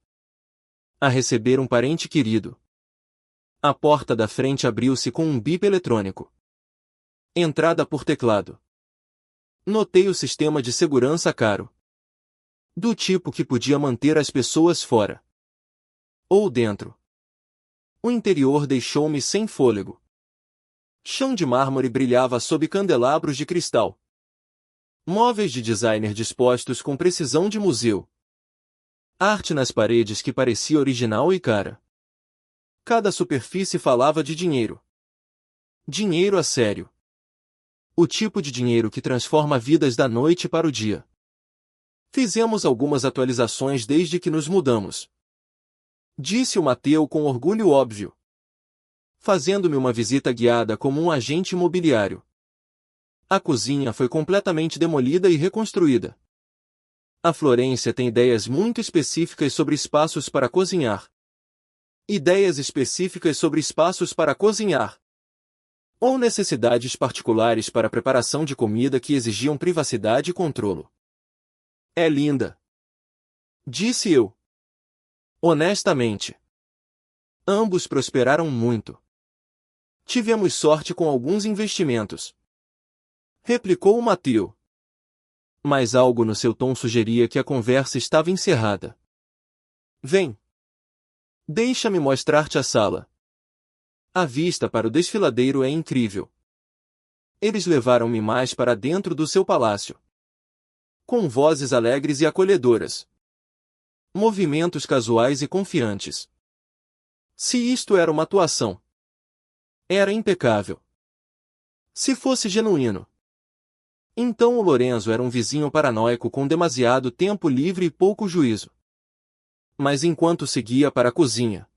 A receber um parente querido. A porta da frente abriu-se com um bip eletrônico. Entrada por teclado. Notei o sistema de segurança caro. Do tipo que podia manter as pessoas fora. Ou dentro. O interior deixou-me sem fôlego. Chão de mármore brilhava sob candelabros de cristal. Móveis de designer dispostos com precisão de museu. Arte nas paredes que parecia original e cara. Cada superfície falava de dinheiro. Dinheiro a sério. O tipo de dinheiro que transforma vidas da noite para o dia. Fizemos algumas atualizações desde que nos mudamos. Disse o Mateu com orgulho óbvio. Fazendo-me uma visita guiada como um agente imobiliário. A cozinha foi completamente demolida e reconstruída. A Florência tem ideias muito específicas sobre espaços para cozinhar. Ideias específicas sobre espaços para cozinhar. Ou necessidades particulares para a preparação de comida que exigiam privacidade e controlo. É linda. Disse eu. Honestamente. Ambos prosperaram muito. Tivemos sorte com alguns investimentos. Replicou o Mateu. Mas algo no seu tom sugeria que a conversa estava encerrada. Vem. Deixa-me mostrar-te a sala. A vista para o desfiladeiro é incrível. Eles levaram-me mais para dentro do seu palácio. Com vozes alegres e acolhedoras. Movimentos casuais e confiantes. Se isto era uma atuação, era impecável. Se fosse genuíno, então o Lorenzo era um vizinho paranoico com demasiado tempo livre e pouco juízo. Mas enquanto seguia para a cozinha,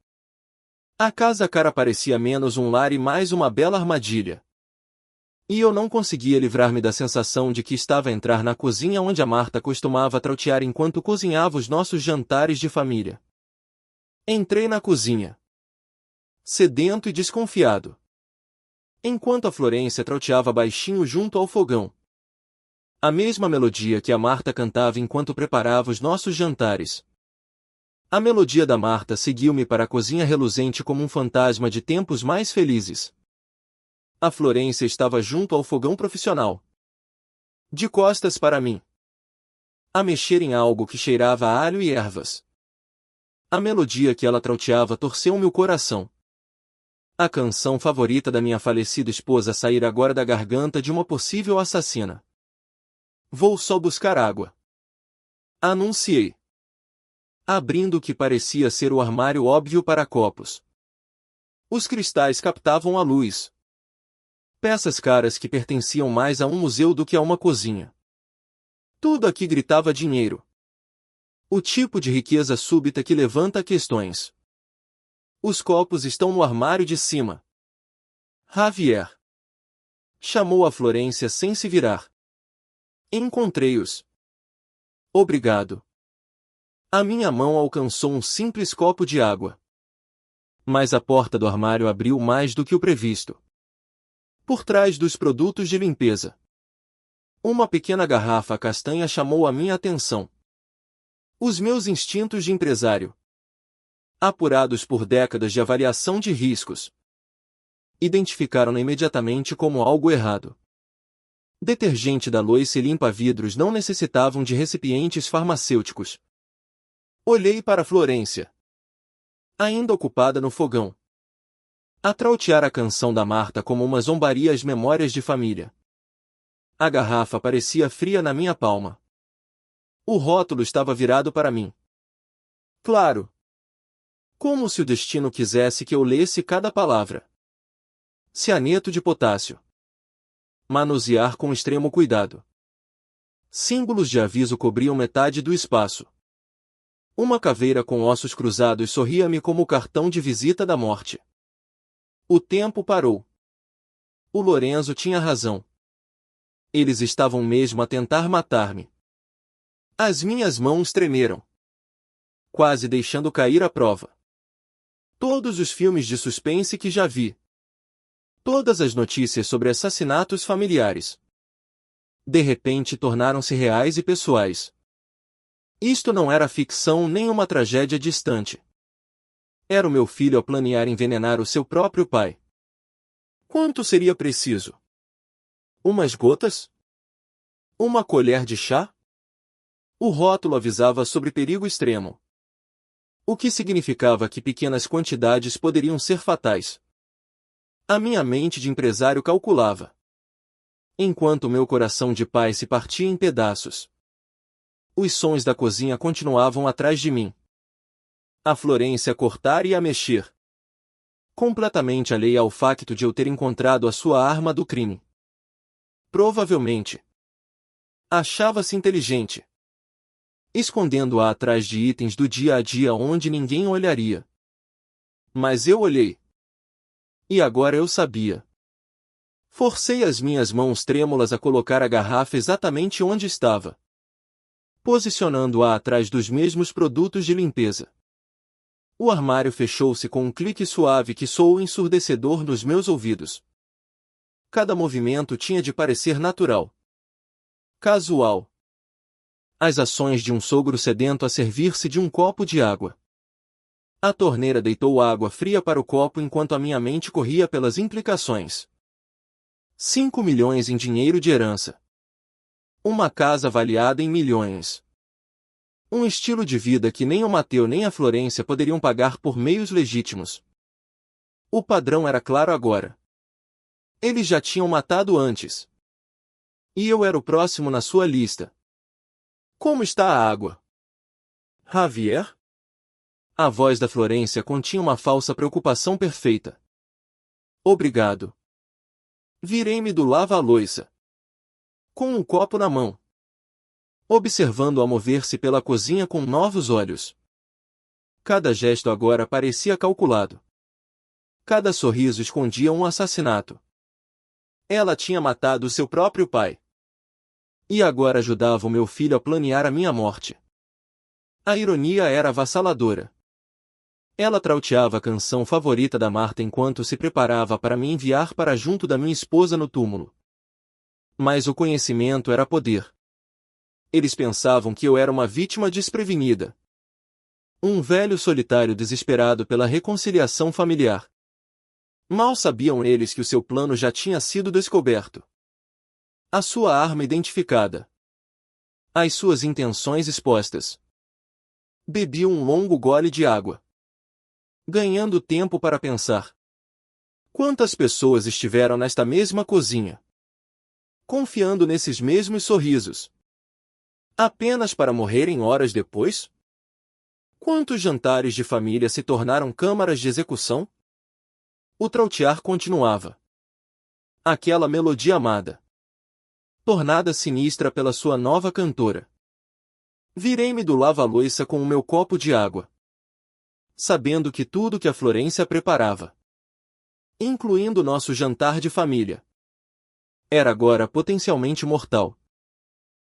a casa cara parecia menos um lar e mais uma bela armadilha. E eu não conseguia livrar-me da sensação de que estava a entrar na cozinha onde a Marta costumava trautear enquanto cozinhava os nossos jantares de família. Entrei na cozinha, sedento e desconfiado, enquanto a Florência trauteava baixinho junto ao fogão. A mesma melodia que a Marta cantava enquanto preparava os nossos jantares. A melodia da Marta seguiu-me para a cozinha reluzente como um fantasma de tempos mais felizes. A Florência estava junto ao fogão profissional, de costas para mim, a mexer em algo que cheirava a alho e ervas. A melodia que ela trauteava torceu-me o coração. A canção favorita da minha falecida esposa saíra agora da garganta de uma possível assassina. Vou só buscar água, anunciei, abrindo o que parecia ser o armário óbvio para copos. Os cristais captavam a luz. Peças caras que pertenciam mais a um museu do que a uma cozinha. Tudo aqui gritava dinheiro. O tipo de riqueza súbita que levanta questões. Os copos estão no armário de cima. Javier chamou a Florência sem se virar. Encontrei-os. Obrigado. A minha mão alcançou um simples copo de água. Mas a porta do armário abriu mais do que o previsto. Por trás dos produtos de limpeza, uma pequena garrafa castanha chamou a minha atenção. Os meus instintos de empresário, apurados por décadas de avaliação de riscos, identificaram-na imediatamente como algo errado. Detergente da Loice e limpa-vidros não necessitavam de recipientes farmacêuticos. Olhei para Florência, ainda ocupada no fogão, a trautear a canção da Marta como uma zombaria às memórias de família. A garrafa parecia fria na minha palma. O rótulo estava virado para mim. Claro. Como se o destino quisesse que eu lesse cada palavra. Cianeto de potássio. Manusear com extremo cuidado. Símbolos de aviso cobriam metade do espaço. Uma caveira com ossos cruzados sorria-me como o cartão de visita da morte. O tempo parou. O Lorenzo tinha razão. Eles estavam mesmo a tentar matar-me. As minhas mãos tremeram, quase deixando cair a prova. Todos os filmes de suspense que já vi. Todas as notícias sobre assassinatos familiares. De repente tornaram-se reais e pessoais. Isto não era ficção nem uma tragédia distante. Era o meu filho a planear envenenar o seu próprio pai. Quanto seria preciso? Umas gotas? Uma colher de chá? O rótulo avisava sobre perigo extremo. O que significava que pequenas quantidades poderiam ser fatais. A minha mente de empresário calculava, enquanto meu coração de pai se partia em pedaços. Os sons da cozinha continuavam atrás de mim. A Florência a cortar e a mexer. Completamente alheia ao facto de eu ter encontrado a sua arma do crime. Provavelmente. Achava-se inteligente, escondendo-a atrás de itens do dia a dia onde ninguém olharia. Mas eu olhei. E agora eu sabia. Forcei as minhas mãos trêmulas a colocar a garrafa exatamente onde estava, posicionando-a atrás dos mesmos produtos de limpeza. O armário fechou-se com um clique suave que soou ensurdecedor nos meus ouvidos. Cada movimento tinha de parecer natural, casual. As ações de um sogro sedento a servir-se de um copo de água. A torneira deitou água fria para o copo enquanto a minha mente corria pelas implicações. 5 milhões em dinheiro de herança. Uma casa avaliada em milhões. Um estilo de vida que nem o Mateu nem a Florência poderiam pagar por meios legítimos. O padrão era claro agora. Eles já tinham matado antes. E eu era o próximo na sua lista. Como está a água? Javier? A voz da Florência continha uma falsa preocupação perfeita. Obrigado. Virei-me do lava-louça. Com um copo na mão. Observando-a mover-se pela cozinha com novos olhos. Cada gesto agora parecia calculado. Cada sorriso escondia um assassinato. Ela tinha matado seu próprio pai. E agora ajudava o meu filho a planear a minha morte. A ironia era avassaladora. Ela trauteava a canção favorita da Marta enquanto se preparava para me enviar para junto da minha esposa no túmulo. Mas o conhecimento era poder. Eles pensavam que eu era uma vítima desprevenida. Um velho solitário desesperado pela reconciliação familiar. Mal sabiam eles que o seu plano já tinha sido descoberto. A sua arma identificada. As suas intenções expostas. Bebi um longo gole de água. Ganhando tempo para pensar. Quantas pessoas estiveram nesta mesma cozinha? Confiando nesses mesmos sorrisos. Apenas para morrerem horas depois? Quantos jantares de família se tornaram câmaras de execução? O trautear continuava. Aquela melodia amada. Tornada sinistra pela sua nova cantora. Virei-me do lava-louça com o meu copo de água. Sabendo que tudo que a Florência preparava, incluindo nosso jantar de família, era agora potencialmente mortal.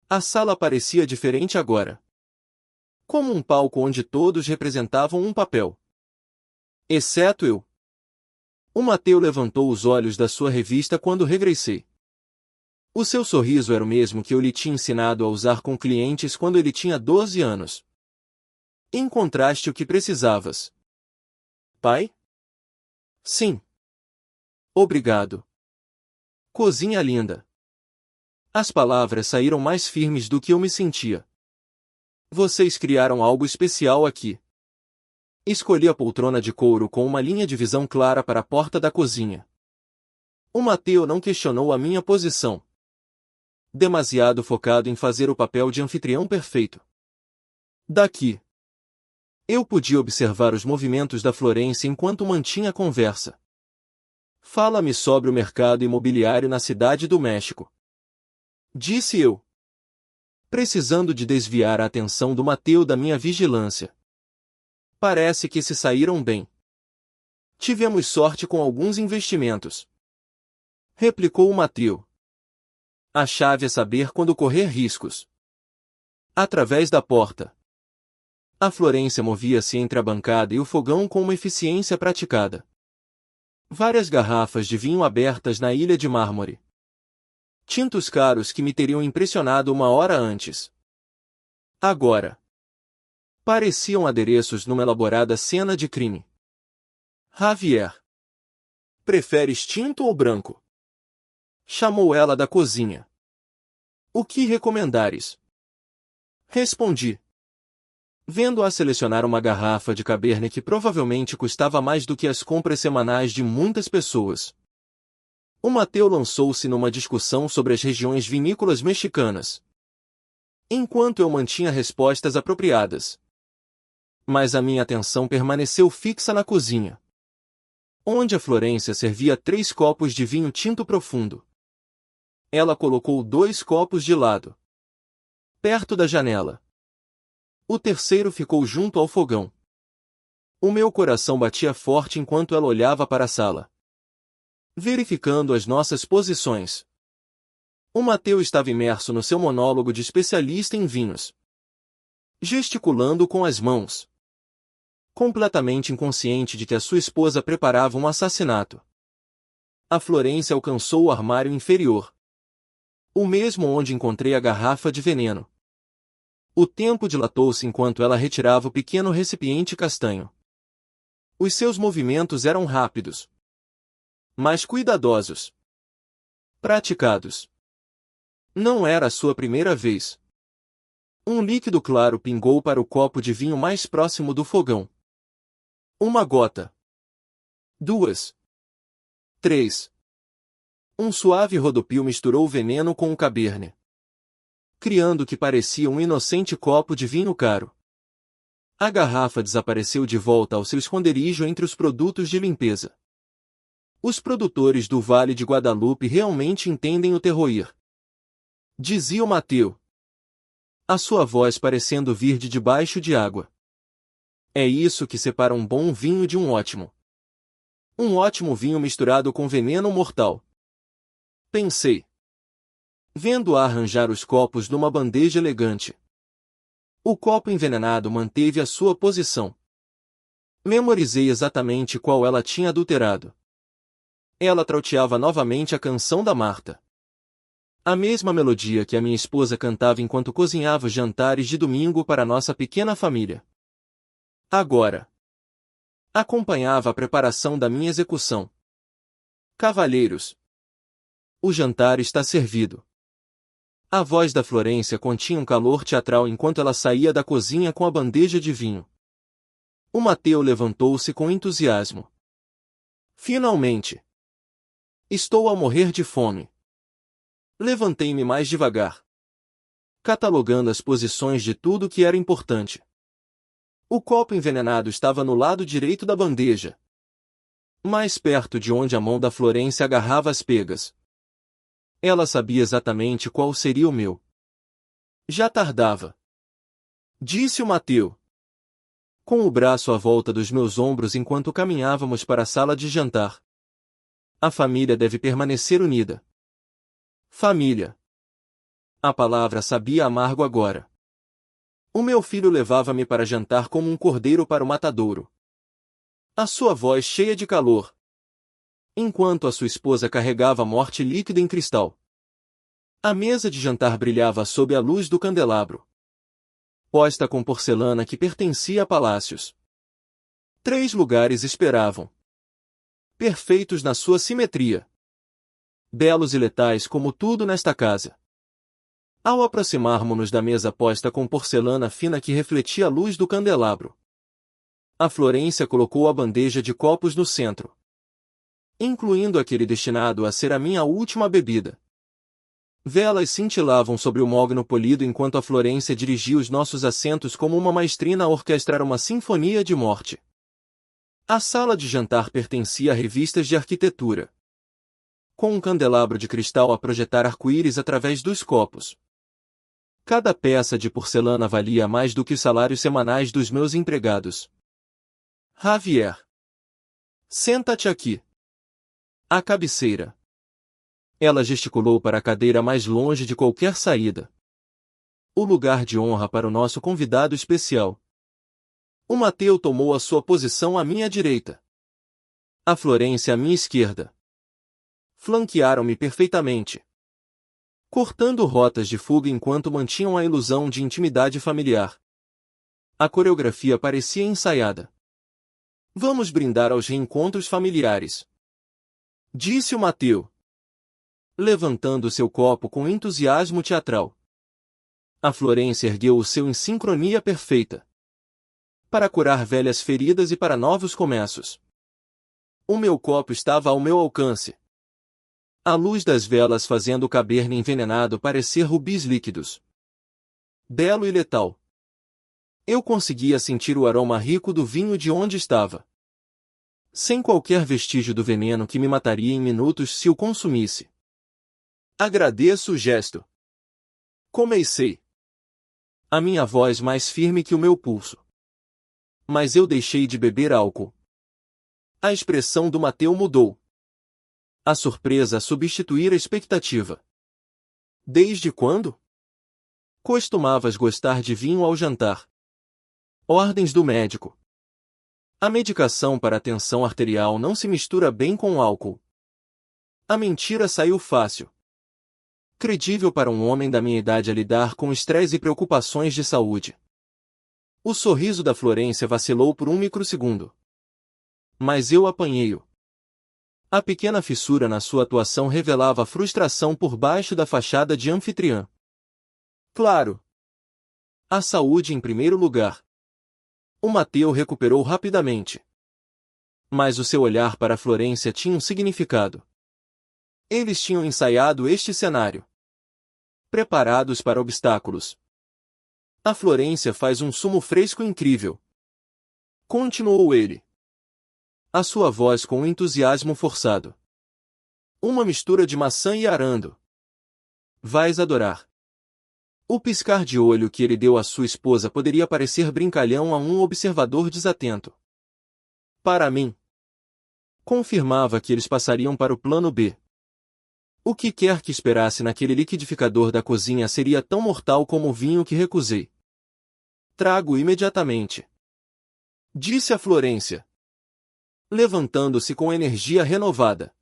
A sala parecia diferente agora. Como um palco onde todos representavam um papel. Exceto eu. O Mateu levantou os olhos da sua revista quando regressei. O seu sorriso era o mesmo que eu lhe tinha ensinado a usar com clientes quando ele tinha 12 anos. Encontraste o que precisavas. Pai? Sim. Obrigado. Cozinha linda. As palavras saíram mais firmes do que eu me sentia. Vocês criaram algo especial aqui. Escolhi a poltrona de couro com uma linha de visão clara para a porta da cozinha. O Mateu não questionou a minha posição. Demasiado focado em fazer o papel de anfitrião perfeito. Daqui. Eu podia observar os movimentos da Florência enquanto mantinha a conversa. Fala-me sobre o mercado imobiliário na cidade do México. Disse eu. Precisando de desviar a atenção do Mateu da minha vigilância. Parece que se saíram bem. Tivemos sorte com alguns investimentos. Replicou o Mateu. A chave é saber quando correr riscos. Através da porta. A Florência movia-se entre a bancada e o fogão com uma eficiência praticada. Várias garrafas de vinho abertas na ilha de mármore. Tintos caros que me teriam impressionado uma hora antes. Agora. Pareciam adereços numa elaborada cena de crime. Javier. Preferes tinto ou branco? Chamou ela da cozinha. O que recomendares? Respondi. Vendo-a selecionar uma garrafa de Cabernet que provavelmente custava mais do que as compras semanais de muitas pessoas. O Mateu lançou-se numa discussão sobre as regiões vinícolas mexicanas. Enquanto eu mantinha respostas apropriadas. Mas a minha atenção permaneceu fixa na cozinha. Onde a Florência servia 3 copos de vinho tinto profundo. Ela colocou 2 copos de lado. Perto da janela. O terceiro ficou junto ao fogão. O meu coração batia forte enquanto ela olhava para a sala. Verificando as nossas posições. O Mateu estava imerso no seu monólogo de especialista em vinhos. Gesticulando com as mãos. Completamente inconsciente de que a sua esposa preparava um assassinato. A Florência alcançou o armário inferior. O mesmo onde encontrei a garrafa de veneno. O tempo dilatou-se enquanto ela retirava o pequeno recipiente castanho. Os seus movimentos eram rápidos. Mas cuidadosos. Praticados. Não era a sua primeira vez. Um líquido claro pingou para o copo de vinho mais próximo do fogão. Uma gota. 2, 3. Um suave rodopio misturou o veneno com o cabernet, criando o que parecia um inocente copo de vinho caro. A garrafa desapareceu de volta ao seu esconderijo entre os produtos de limpeza. Os produtores do Vale de Guadalupe realmente entendem o terroir, dizia o Mateu, a sua voz parecendo vir de debaixo de água. É isso que separa um bom vinho de um ótimo. Um ótimo vinho misturado com veneno mortal. Pensei, vendo-a arranjar os copos numa bandeja elegante. O copo envenenado manteve a sua posição. Memorizei exatamente qual ela tinha adulterado. Ela trauteava novamente a canção da Marta. A mesma melodia que a minha esposa cantava enquanto cozinhava os jantares de domingo para nossa pequena família. Agora, acompanhava a preparação da minha execução. Cavalheiros, o jantar está servido. A voz da Florência continha um calor teatral enquanto ela saía da cozinha com a bandeja de vinho. O Mateu levantou-se com entusiasmo. Finalmente! Estou a morrer de fome. Levantei-me mais devagar, catalogando as posições de tudo que era importante. O copo envenenado estava no lado direito da bandeja, mais perto de onde a mão da Florência agarrava as pegas. Ela sabia exatamente qual seria o meu. Já tardava, disse o Mateu, com o braço à volta dos meus ombros enquanto caminhávamos para a sala de jantar. A família deve permanecer unida. Família. A palavra sabia amargo agora. O meu filho levava-me para jantar como um cordeiro para o matadouro. A sua voz cheia de calor, enquanto a sua esposa carregava a morte líquida em cristal. A mesa de jantar brilhava sob a luz do candelabro, posta com porcelana que pertencia a palácios. 3 lugares esperavam, perfeitos na sua simetria, belos e letais como tudo nesta casa. Ao aproximarmos-nos da mesa posta com porcelana fina que refletia a luz do candelabro, a Florência colocou a bandeja de copos no centro, incluindo aquele destinado a ser a minha última bebida. Velas cintilavam sobre o mogno polido enquanto a Florência dirigia os nossos assentos como uma maestrina a orquestrar uma sinfonia de morte. A sala de jantar pertencia a revistas de arquitetura, com um candelabro de cristal a projetar arco-íris através dos copos. Cada peça de porcelana valia mais do que os salários semanais dos meus empregados. Javier, senta-te aqui. À cabeceira. Ela gesticulou para a cadeira mais longe de qualquer saída. O lugar de honra para o nosso convidado especial. O Mateu tomou a sua posição à minha direita. A Florência à minha esquerda. Flanquearam-me perfeitamente, cortando rotas de fuga enquanto mantinham a ilusão de intimidade familiar. A coreografia parecia ensaiada. Vamos brindar aos reencontros familiares, disse o Mateu, levantando seu copo com entusiasmo teatral. A Florência ergueu o seu em sincronia perfeita, para curar velhas feridas e para novos começos. O meu copo estava ao meu alcance, a luz das velas fazendo o cabernet envenenado parecer rubis líquidos, belo e letal. Eu conseguia sentir o aroma rico do vinho de onde estava, sem qualquer vestígio do veneno que me mataria em minutos se o consumisse. Agradeço o gesto. Comecei, a minha voz mais firme que o meu pulso. Mas eu deixei de beber álcool. A expressão do Mateu mudou. A surpresa a substituir a expectativa. Desde quando? Costumavas gostar de vinho ao jantar? Ordens do médico. A medicação para a tensão arterial não se mistura bem com o álcool. A mentira saiu fácil. Credível para um homem da minha idade a lidar com estresse e preocupações de saúde. O sorriso da Florência vacilou por um microsegundo. Mas eu apanhei-o. A pequena fissura na sua atuação revelava a frustração por baixo da fachada de anfitriã. Claro. A saúde em primeiro lugar. O Mateu recuperou rapidamente. Mas o seu olhar para Florência tinha um significado. Eles tinham ensaiado este cenário. Preparados para obstáculos. A Florência faz um sumo fresco incrível. Continuou ele. A sua voz com um entusiasmo forçado. Uma mistura de maçã e arando. Vais adorar. O piscar de olho que ele deu à sua esposa poderia parecer brincalhão a um observador desatento. Para mim, confirmava que eles passariam para o plano B. O que quer que esperasse naquele liquidificador da cozinha seria tão mortal como o vinho que recusei. Trago imediatamente. Disse a Florência, levantando-se com energia renovada.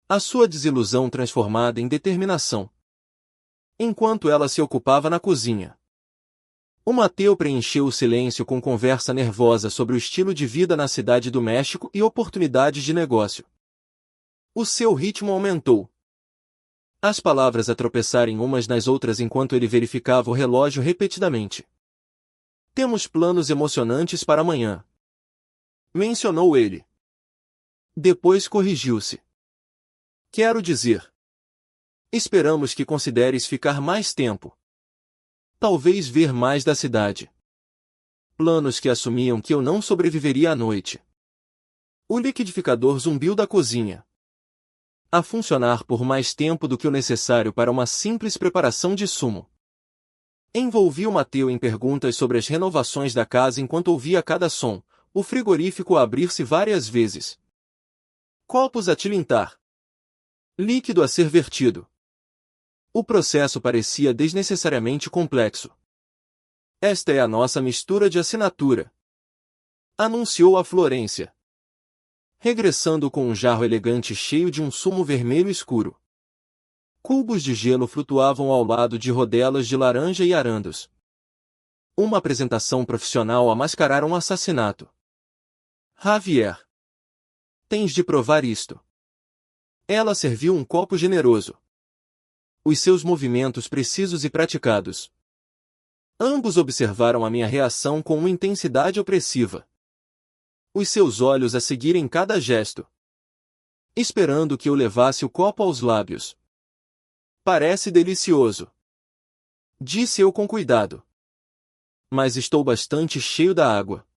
A sua desilusão transformada em determinação. Enquanto ela se ocupava na cozinha, o Mateu preencheu o silêncio com conversa nervosa sobre o estilo de vida na cidade do México e oportunidades de negócio. O seu ritmo aumentou. As palavras a tropeçarem umas nas outras enquanto ele verificava o relógio repetidamente. Temos planos emocionantes para amanhã. Mencionou ele. Depois corrigiu-se. Quero dizer. Esperamos que consideres ficar mais tempo. Talvez ver mais da cidade. Planos que assumiam que eu não sobreviveria à noite. O liquidificador zumbiu da cozinha. A funcionar por mais tempo do que o necessário para uma simples preparação de sumo. Envolvi o Mateu em perguntas sobre as renovações da casa enquanto ouvia cada som, o frigorífico a abrir-se várias vezes. Copos a tilintar. Líquido a ser vertido. O processo parecia desnecessariamente complexo. Esta é a nossa mistura de assinatura. Anunciou a Florência. Regressando com um jarro elegante cheio de um sumo vermelho escuro. Cubos de gelo flutuavam ao lado de rodelas de laranja e arandos. Uma apresentação profissional a mascarar um assassinato. Javier. Tens de provar isto. Ela serviu um copo generoso. Os seus movimentos precisos e praticados. Ambos observaram a minha reação com uma intensidade opressiva. Os seus olhos a seguirem cada gesto. Esperando que eu levasse o copo aos lábios. Parece delicioso. Disse eu com cuidado. Mas estou bastante cheio da água.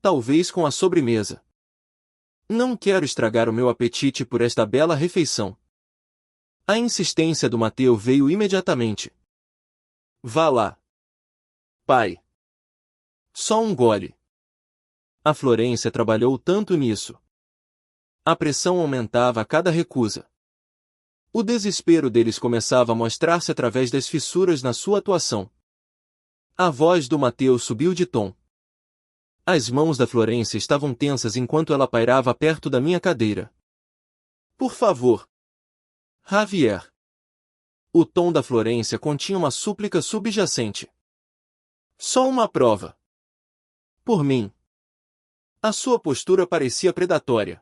Talvez com a sobremesa. Não quero estragar o meu apetite por esta bela refeição. A insistência do Mateu veio imediatamente. Vá lá. Pai. Só um gole. A Florência trabalhou tanto nisso. A pressão aumentava a cada recusa. O desespero deles começava a mostrar-se através das fissuras na sua atuação. A voz do Mateu subiu de tom. As mãos da Florência estavam tensas enquanto ela pairava perto da minha cadeira. Por favor. Javier. O tom da Florência continha uma súplica subjacente. Só uma prova. Por mim. A sua postura parecia predatória.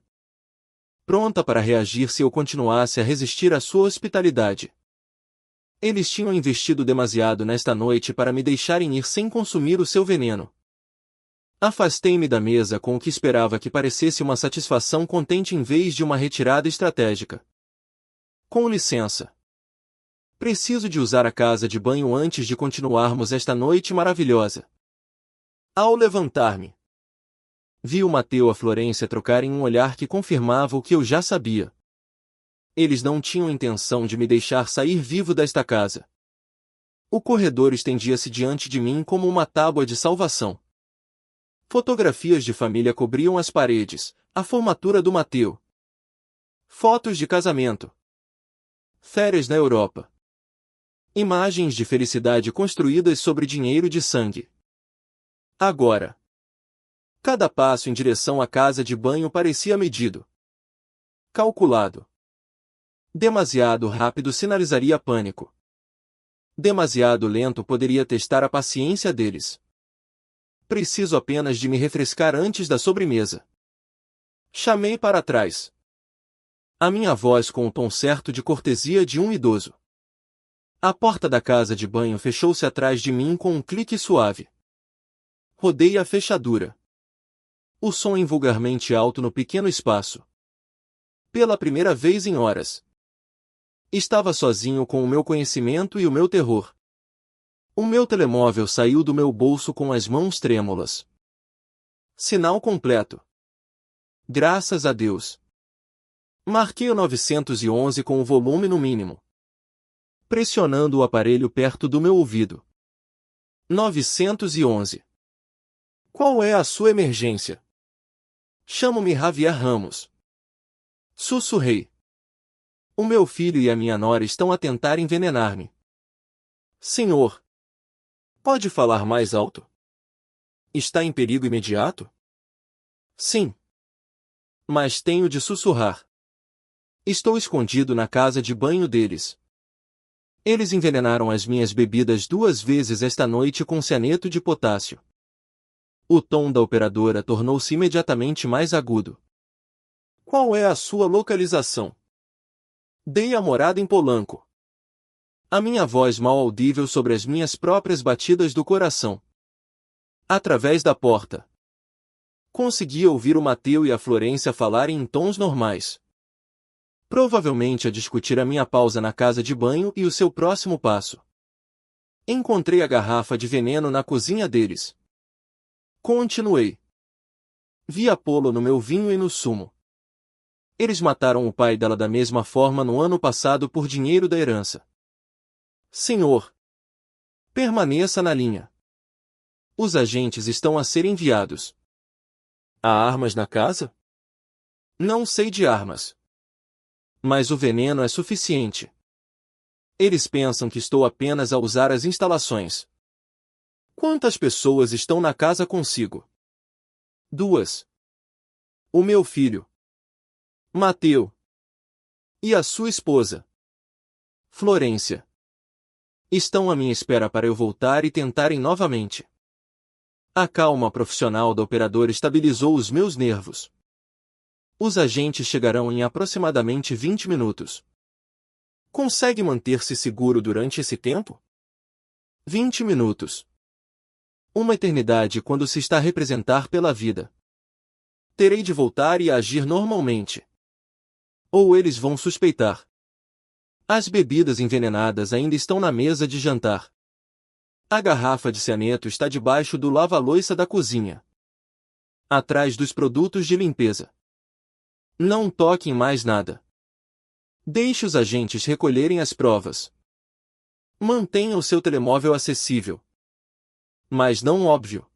Pronta para reagir se eu continuasse a resistir à sua hospitalidade. Eles tinham investido demasiado nesta noite para me deixarem ir sem consumir o seu veneno. Afastei-me da mesa com o que esperava que parecesse uma satisfação contente em vez de uma retirada estratégica. Com licença. Preciso de usar a casa de banho antes de continuarmos esta noite maravilhosa. Ao levantar-me, vi o Mateu e a Florência trocarem um olhar que confirmava o que eu já sabia. Eles não tinham intenção de me deixar sair vivo desta casa. O corredor estendia-se diante de mim como uma tábua de salvação. Fotografias de família cobriam as paredes, a formatura do Mateu. Fotos de casamento. Férias na Europa. Imagens de felicidade construídas sobre dinheiro de sangue. Agora. Cada passo em direção à casa de banho parecia medido. Calculado. Demasiado rápido sinalizaria pânico. Demasiado lento poderia testar a paciência deles. Preciso apenas de me refrescar antes da sobremesa. Chamei para trás. A minha voz com o tom certo de cortesia de um idoso. A porta da casa de banho fechou-se atrás de mim com um clique suave. Rodei a fechadura. O som invulgarmente alto no pequeno espaço. Pela primeira vez em horas. Estava sozinho com o meu conhecimento e o meu terror. O meu telemóvel saiu do meu bolso com as mãos trêmulas. Sinal completo. Graças a Deus. Marquei o 911 com o volume no mínimo. Pressionando o aparelho perto do meu ouvido. 911. Qual é a sua emergência? Chamo-me Javier Ramos. Sussurrei. O meu filho e a minha nora estão a tentar envenenar-me. Senhor. Pode falar mais alto? Está em perigo imediato? Sim. Mas tenho de sussurrar. Estou escondido na casa de banho deles. Eles envenenaram as minhas bebidas 2 vezes esta noite com cianeto de potássio. O tom da operadora tornou-se imediatamente mais agudo. Qual é a sua localização? Dei a morada em Polanco. A minha voz mal audível sobre as minhas próprias batidas do coração. Através da porta. Conseguia ouvir o Mateu e a Florência falarem em tons normais. Provavelmente a discutir a minha pausa na casa de banho e o seu próximo passo. Encontrei a garrafa de veneno na cozinha deles. Continuei. Vi Apolo no meu vinho e no sumo. Eles mataram o pai dela da mesma forma no ano passado por dinheiro da herança. Senhor. Permaneça na linha. Os agentes estão a ser enviados. Há armas na casa? Não sei de armas. Mas o veneno é suficiente. Eles pensam que estou apenas a usar as instalações. Quantas pessoas estão na casa consigo? 2. O meu filho. Mateu. E a sua esposa. Florência. Estão à minha espera para eu voltar e tentarem novamente. A calma profissional da operadora estabilizou os meus nervos. Os agentes chegarão em aproximadamente 20 minutos. Consegue manter-se seguro durante esse tempo? 20 minutos. Uma eternidade quando se está a representar pela vida. Terei de voltar e agir normalmente. Ou eles vão suspeitar. As bebidas envenenadas ainda estão na mesa de jantar. A garrafa de cianeto está debaixo do lava-louça da cozinha. Atrás dos produtos de limpeza. Não toque em mais nada. Deixe os agentes recolherem as provas. Mantenha o seu telemóvel acessível. Mas não óbvio.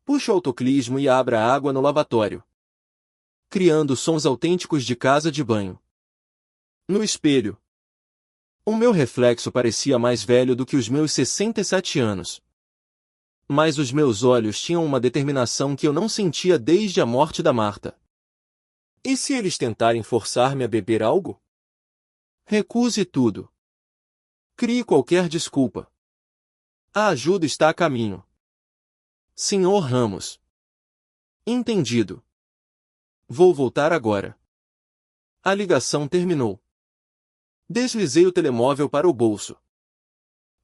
Puxe o autoclismo e abra a água no lavatório. Criando sons autênticos de casa de banho. No espelho. O meu reflexo parecia mais velho do que os meus 67 anos. Mas os meus olhos tinham uma determinação que eu não sentia desde a morte da Marta. E se eles tentarem forçar-me a beber algo? Recuse tudo. Crie qualquer desculpa. A ajuda está a caminho. Senhor Ramos. Entendido. Vou voltar agora. A ligação terminou. Deslizei o telemóvel para o bolso.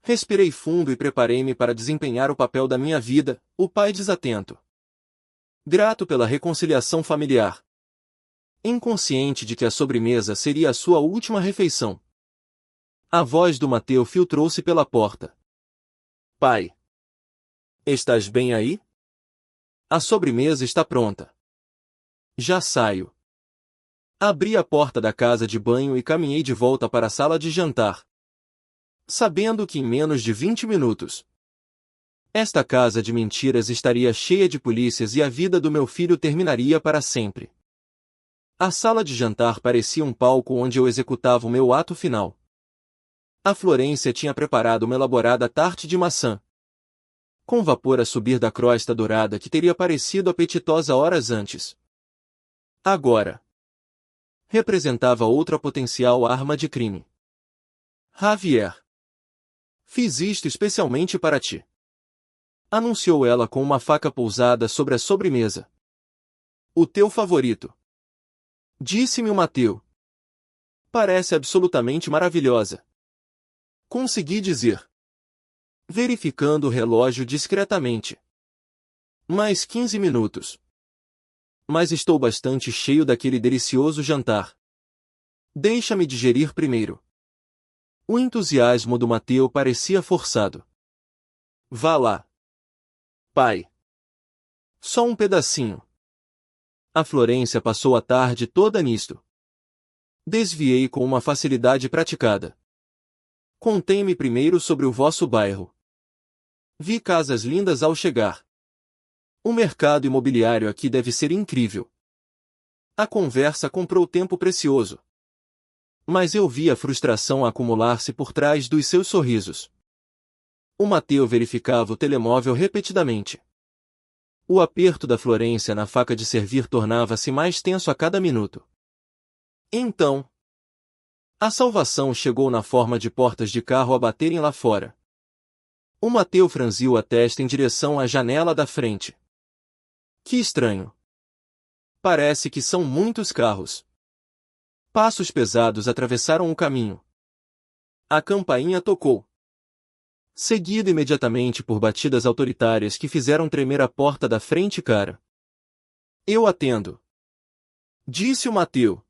Respirei fundo e preparei-me para desempenhar o papel da minha vida, o pai desatento. Grato pela reconciliação familiar. Inconsciente de que a sobremesa seria a sua última refeição. A voz do Mateu filtrou-se pela porta. Pai. Estás bem aí? A sobremesa está pronta. Já saio. Abri a porta da casa de banho e caminhei de volta para a sala de jantar. Sabendo que em menos de 20 minutos, esta casa de mentiras estaria cheia de polícias e a vida do meu filho terminaria para sempre. A sala de jantar parecia um palco onde eu executava o meu ato final. A Florência tinha preparado uma elaborada tarte de maçã, com vapor a subir da crosta dourada que teria parecido apetitosa horas antes. Agora, representava outra potencial arma de crime. Javier. Fiz isto especialmente para ti. Anunciou ela com uma faca pousada sobre a sobremesa. O teu favorito. Disse-me o Mateu. Parece absolutamente maravilhosa. Consegui dizer. Verificando o relógio discretamente. Mais 15 minutos. Mas estou bastante cheio daquele delicioso jantar. Deixa-me digerir primeiro. O entusiasmo do Mateu parecia forçado. Vá lá. Pai. Só um pedacinho. A Florência passou a tarde toda nisto. Desviei com uma facilidade praticada. Contei-me primeiro sobre o vosso bairro. Vi casas lindas ao chegar. O mercado imobiliário aqui deve ser incrível. A conversa comprou tempo precioso. Mas eu vi a frustração acumular-se por trás dos seus sorrisos. O Mateu verificava o telemóvel repetidamente. O aperto da Florência na faca de servir tornava-se mais tenso a cada minuto. Então, a salvação chegou na forma de portas de carro a baterem lá fora. O Mateu franziu a testa em direção à janela da frente. Que estranho. Parece que são muitos carros. Passos pesados atravessaram o caminho. A campainha tocou. Seguido imediatamente por batidas autoritárias que fizeram tremer a porta da frente cara. Eu atendo. Disse o Mateu.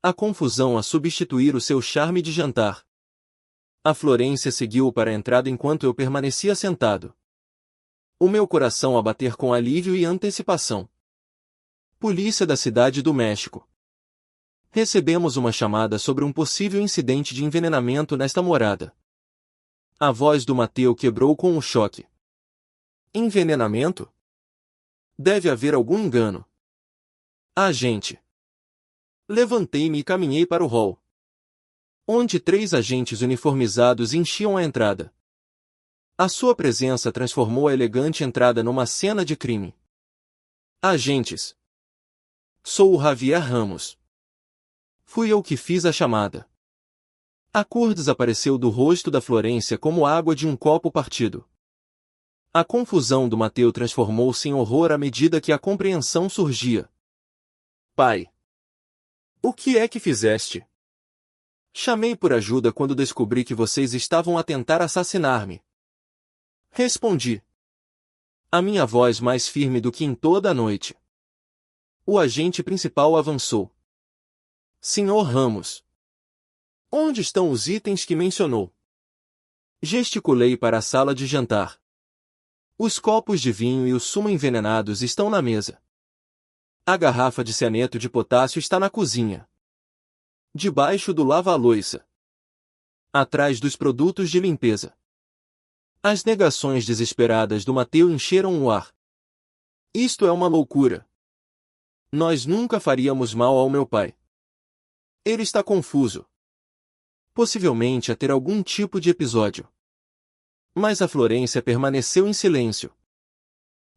A confusão a substituir o seu charme de jantar. A Florência seguiu para a entrada enquanto eu permanecia sentado. O meu coração a bater com alívio e antecipação. Polícia da Cidade do México. Recebemos uma chamada sobre um possível incidente de envenenamento nesta morada. A voz do Mateu quebrou com um choque. Envenenamento? Deve haver algum engano. Agente. Levantei-me e caminhei para o hall, onde 3 agentes uniformizados enchiam a entrada. A sua presença transformou a elegante entrada numa cena de crime. Agentes. Sou o Javier Ramos. Fui eu que fiz a chamada. A cor desapareceu do rosto da Florência como água de um copo partido. A confusão do Mateu transformou-se em horror à medida que a compreensão surgia. Pai. O que é que fizeste? Chamei por ajuda quando descobri que vocês estavam a tentar assassinar-me. Respondi. A minha voz mais firme do que em toda a noite. O agente principal avançou. Senhor Ramos. Onde estão os itens que mencionou? Gesticulei para a sala de jantar. Os copos de vinho e o sumo envenenados estão na mesa. A garrafa de cianeto de potássio está na cozinha. Debaixo do lava-louça. Atrás dos produtos de limpeza. As negações desesperadas do Mateu encheram o ar. Isto é uma loucura. Nós nunca faríamos mal ao meu pai. Ele está confuso. Possivelmente a ter algum tipo de episódio. Mas a Florência permaneceu em silêncio.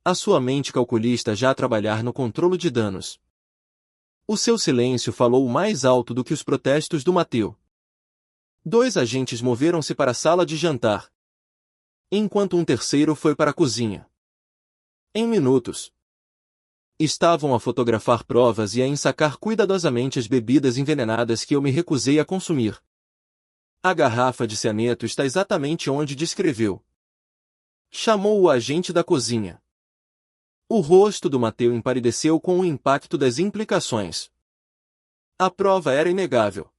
A sua mente calculista já a trabalhar no controle de danos. O seu silêncio falou mais alto do que os protestos do Mateu. 2 agentes moveram-se para a sala de jantar, enquanto um terceiro foi para a cozinha. Em minutos, estavam a fotografar provas e a ensacar cuidadosamente as bebidas envenenadas que eu me recusei a consumir. A garrafa de cianeto está exatamente onde descreveu. Chamou o agente da cozinha. O rosto do Mateu empalideceu com o impacto das implicações. A prova era inegável.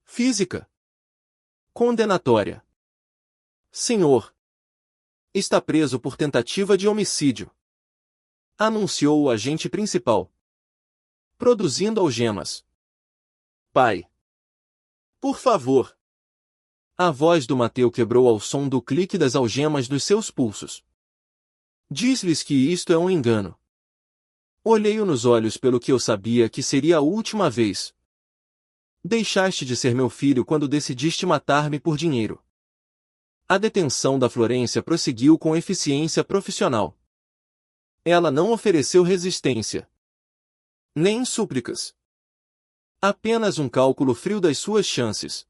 Física. Condenatória. Senhor. Está preso por tentativa de homicídio. Anunciou o agente principal. Produzindo algemas. Pai. Por favor. A voz do Mateu quebrou ao som do clique das algemas dos seus pulsos. Diz-lhes que isto é um engano. Olhei-o nos olhos pelo que eu sabia que seria a última vez. Deixaste de ser meu filho quando decidiste matar-me por dinheiro. A detenção da Florência prosseguiu com eficiência profissional. Ela não ofereceu resistência. Nem súplicas. Apenas um cálculo frio das suas chances.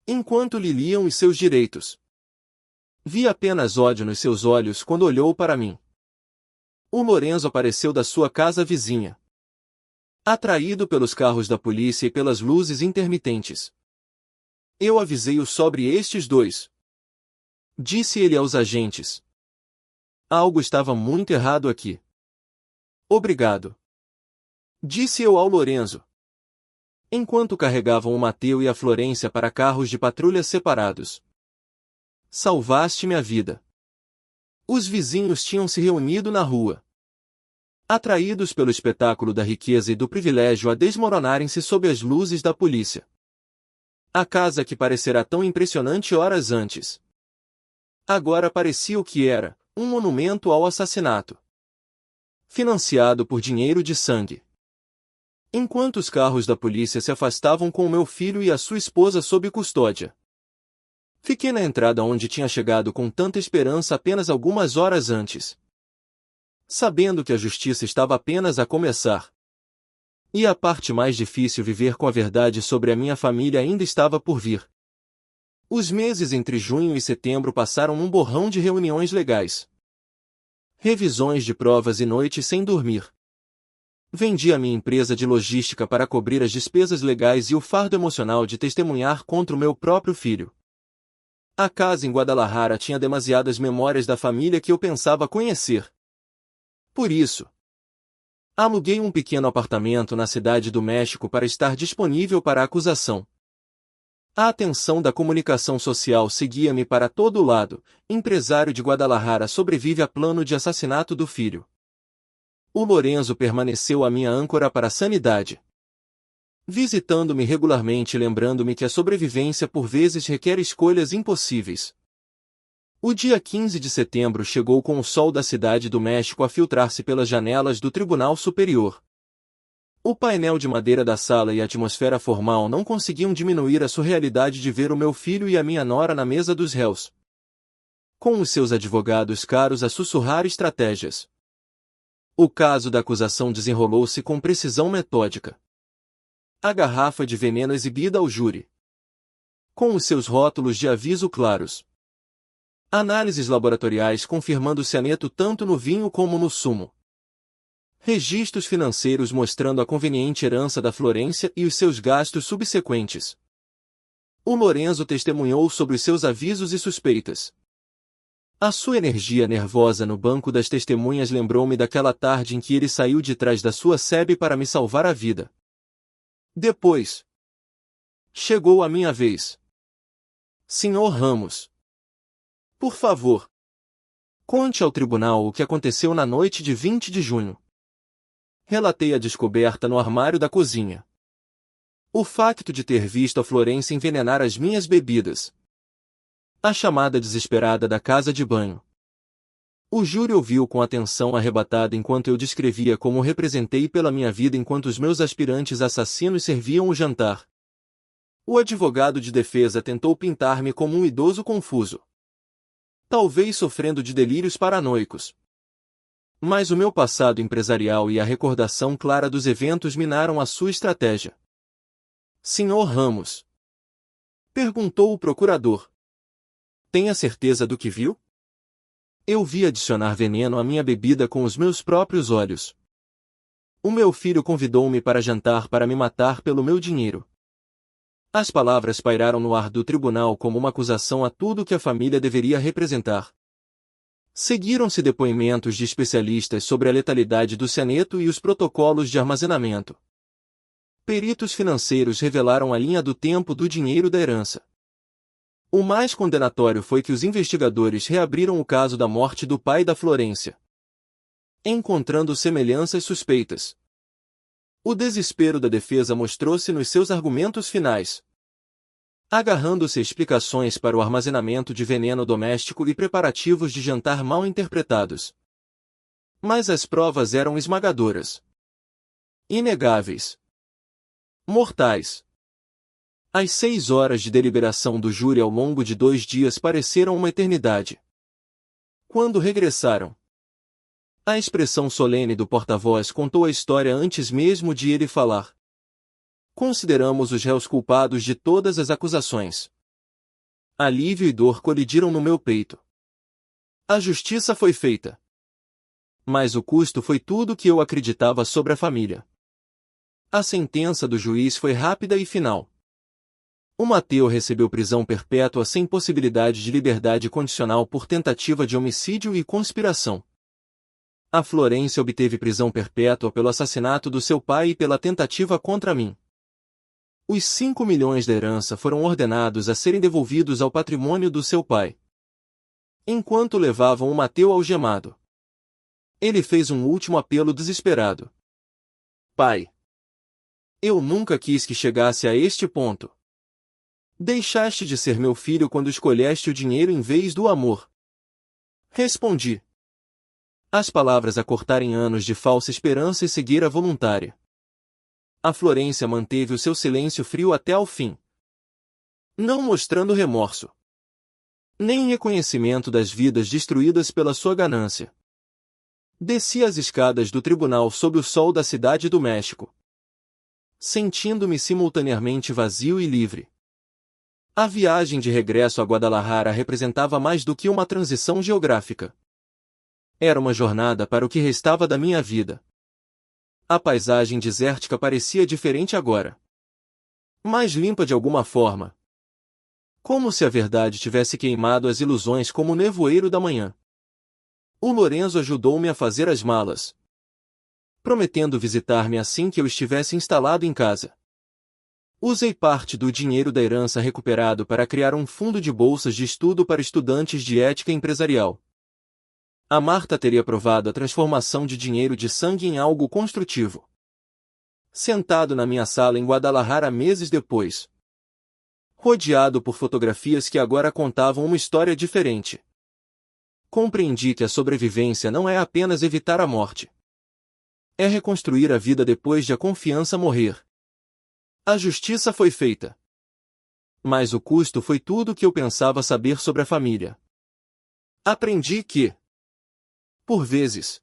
Enquanto lhe liam os seus direitos. Vi apenas ódio nos seus olhos quando olhou para mim. O Lorenzo apareceu da sua casa vizinha. Atraído pelos carros da polícia e pelas luzes intermitentes. Eu avisei-o sobre estes 2. Disse ele aos agentes. Algo estava muito errado aqui. Obrigado, disse eu ao Lorenzo, enquanto carregavam o Mateu e a Florência para carros de patrulha separados. Salvaste-me a vida. Os vizinhos tinham se reunido na rua, atraídos pelo espetáculo da riqueza e do privilégio a desmoronarem-se sob as luzes da polícia. A casa que parecerá tão impressionante horas antes, agora parecia o que era, um monumento ao assassinato, financiado por dinheiro de sangue. Enquanto os carros da polícia se afastavam com o meu filho e a sua esposa sob custódia, fiquei na entrada onde tinha chegado com tanta esperança apenas algumas horas antes, sabendo que a justiça estava apenas a começar. E a parte mais difícil, viver com a verdade sobre a minha família, ainda estava por vir. Os meses entre junho e setembro passaram num borrão de reuniões legais, revisões de provas e noites sem dormir. Vendi a minha empresa de logística para cobrir as despesas legais e o fardo emocional de testemunhar contra o meu próprio filho. A casa em Guadalajara tinha demasiadas memórias da família que eu pensava conhecer. Por isso, aluguei um pequeno apartamento na cidade do México para estar disponível para a acusação. A atenção da comunicação social seguia-me para todo lado. Empresário de Guadalajara sobrevive a plano de assassinato do filho. O Lorenzo permaneceu a minha âncora para a sanidade, visitando-me regularmente e lembrando-me que a sobrevivência por vezes requer escolhas impossíveis. O dia 15 de setembro chegou com o sol da cidade do México a filtrar-se pelas janelas do Tribunal Superior. O painel de madeira da sala e a atmosfera formal não conseguiam diminuir a surrealidade de ver o meu filho e a minha nora na mesa dos réus, com os seus advogados caros a sussurrar estratégias. O caso da acusação desenrolou-se com precisão metódica. A garrafa de veneno exibida ao júri, com os seus rótulos de aviso claros. Análises laboratoriais confirmando cianeto tanto no vinho como no sumo. Registros financeiros mostrando a conveniente herança da Florência e os seus gastos subsequentes. O Lorenzo testemunhou sobre os seus avisos e suspeitas. A sua energia nervosa no banco das testemunhas lembrou-me daquela tarde em que ele saiu de trás da sua SEB para me salvar a vida. Depois, chegou a minha vez. Senhor Ramos, por favor, conte ao tribunal o que aconteceu na noite de 20 de junho. Relatei a descoberta no armário da cozinha. O facto de ter visto a Florência envenenar as minhas bebidas. A chamada desesperada da casa de banho. O júri ouviu com atenção arrebatada enquanto eu descrevia como representei pela minha vida enquanto os meus aspirantes assassinos serviam o jantar. O advogado de defesa tentou pintar-me como um idoso confuso, talvez sofrendo de delírios paranoicos. Mas o meu passado empresarial e a recordação clara dos eventos minaram a sua estratégia. Senhor Ramos, perguntou o procurador, tem a certeza do que viu? Eu vi adicionar veneno à minha bebida com os meus próprios olhos. O meu filho convidou-me para jantar para me matar pelo meu dinheiro. As palavras pairaram no ar do tribunal como uma acusação a tudo que a família deveria representar. Seguiram-se depoimentos de especialistas sobre a letalidade do cianeto e os protocolos de armazenamento. Peritos financeiros revelaram a linha do tempo do dinheiro da herança. O mais condenatório foi que os investigadores reabriram o caso da morte do pai da Florência, encontrando semelhanças suspeitas. O desespero da defesa mostrou-se nos seus argumentos finais, agarrando-se a explicações para o armazenamento de veneno doméstico e preparativos de jantar mal interpretados. Mas as provas eram esmagadoras, inegáveis, mortais. As 6 horas de deliberação do júri ao longo de 2 dias pareceram uma eternidade. Quando regressaram, a expressão solene do porta-voz contou a história antes mesmo de ele falar. Consideramos os réus culpados de todas as acusações. Alívio e dor colidiram no meu peito. A justiça foi feita. Mas o custo foi tudo o que eu acreditava sobre a família. A sentença do juiz foi rápida e final. O Mateu recebeu prisão perpétua sem possibilidade de liberdade condicional por tentativa de homicídio e conspiração. A Florência obteve prisão perpétua pelo assassinato do seu pai e pela tentativa contra mim. Os 5 milhões da herança foram ordenados a serem devolvidos ao patrimônio do seu pai. Enquanto levavam o Mateu algemado, ele fez um último apelo desesperado. Pai, eu nunca quis que chegasse a este ponto. Deixaste de ser meu filho quando escolheste o dinheiro em vez do amor. Respondi. As palavras a cortarem anos de falsa esperança e cegueira voluntária. A Florência manteve o seu silêncio frio até ao fim, não mostrando remorso, nem reconhecimento das vidas destruídas pela sua ganância. Desci as escadas do tribunal sob o sol da cidade do México, sentindo-me simultaneamente vazio e livre. A viagem de regresso a Guadalajara representava mais do que uma transição geográfica. Era uma jornada para o que restava da minha vida. A paisagem desértica parecia diferente agora. Mais limpa de alguma forma. Como se a verdade tivesse queimado as ilusões como o nevoeiro da manhã. O Lorenzo ajudou-me a fazer as malas, prometendo visitar-me assim que eu estivesse instalado em casa. Usei parte do dinheiro da herança recuperado para criar um fundo de bolsas de estudo para estudantes de ética empresarial. A Marta teria provado a transformação de dinheiro de sangue em algo construtivo. Sentado na minha sala em Guadalajara meses depois, rodeado por fotografias que agora contavam uma história diferente, compreendi que a sobrevivência não é apenas evitar a morte. É reconstruir a vida depois de a confiança morrer. A justiça foi feita. Mas o custo foi tudo o que eu pensava saber sobre a família. Aprendi que, por vezes,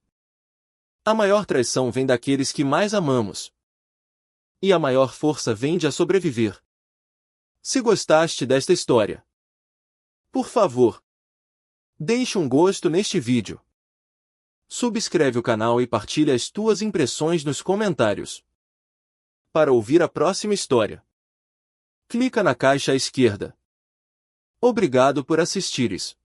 a maior traição vem daqueles que mais amamos. E a maior força vem de a sobreviver. Se gostaste desta história, por favor, deixe um gosto neste vídeo. Subscreve o canal e partilha as tuas impressões nos comentários. Para ouvir a próxima história, clica na caixa à esquerda. Obrigado por assistires.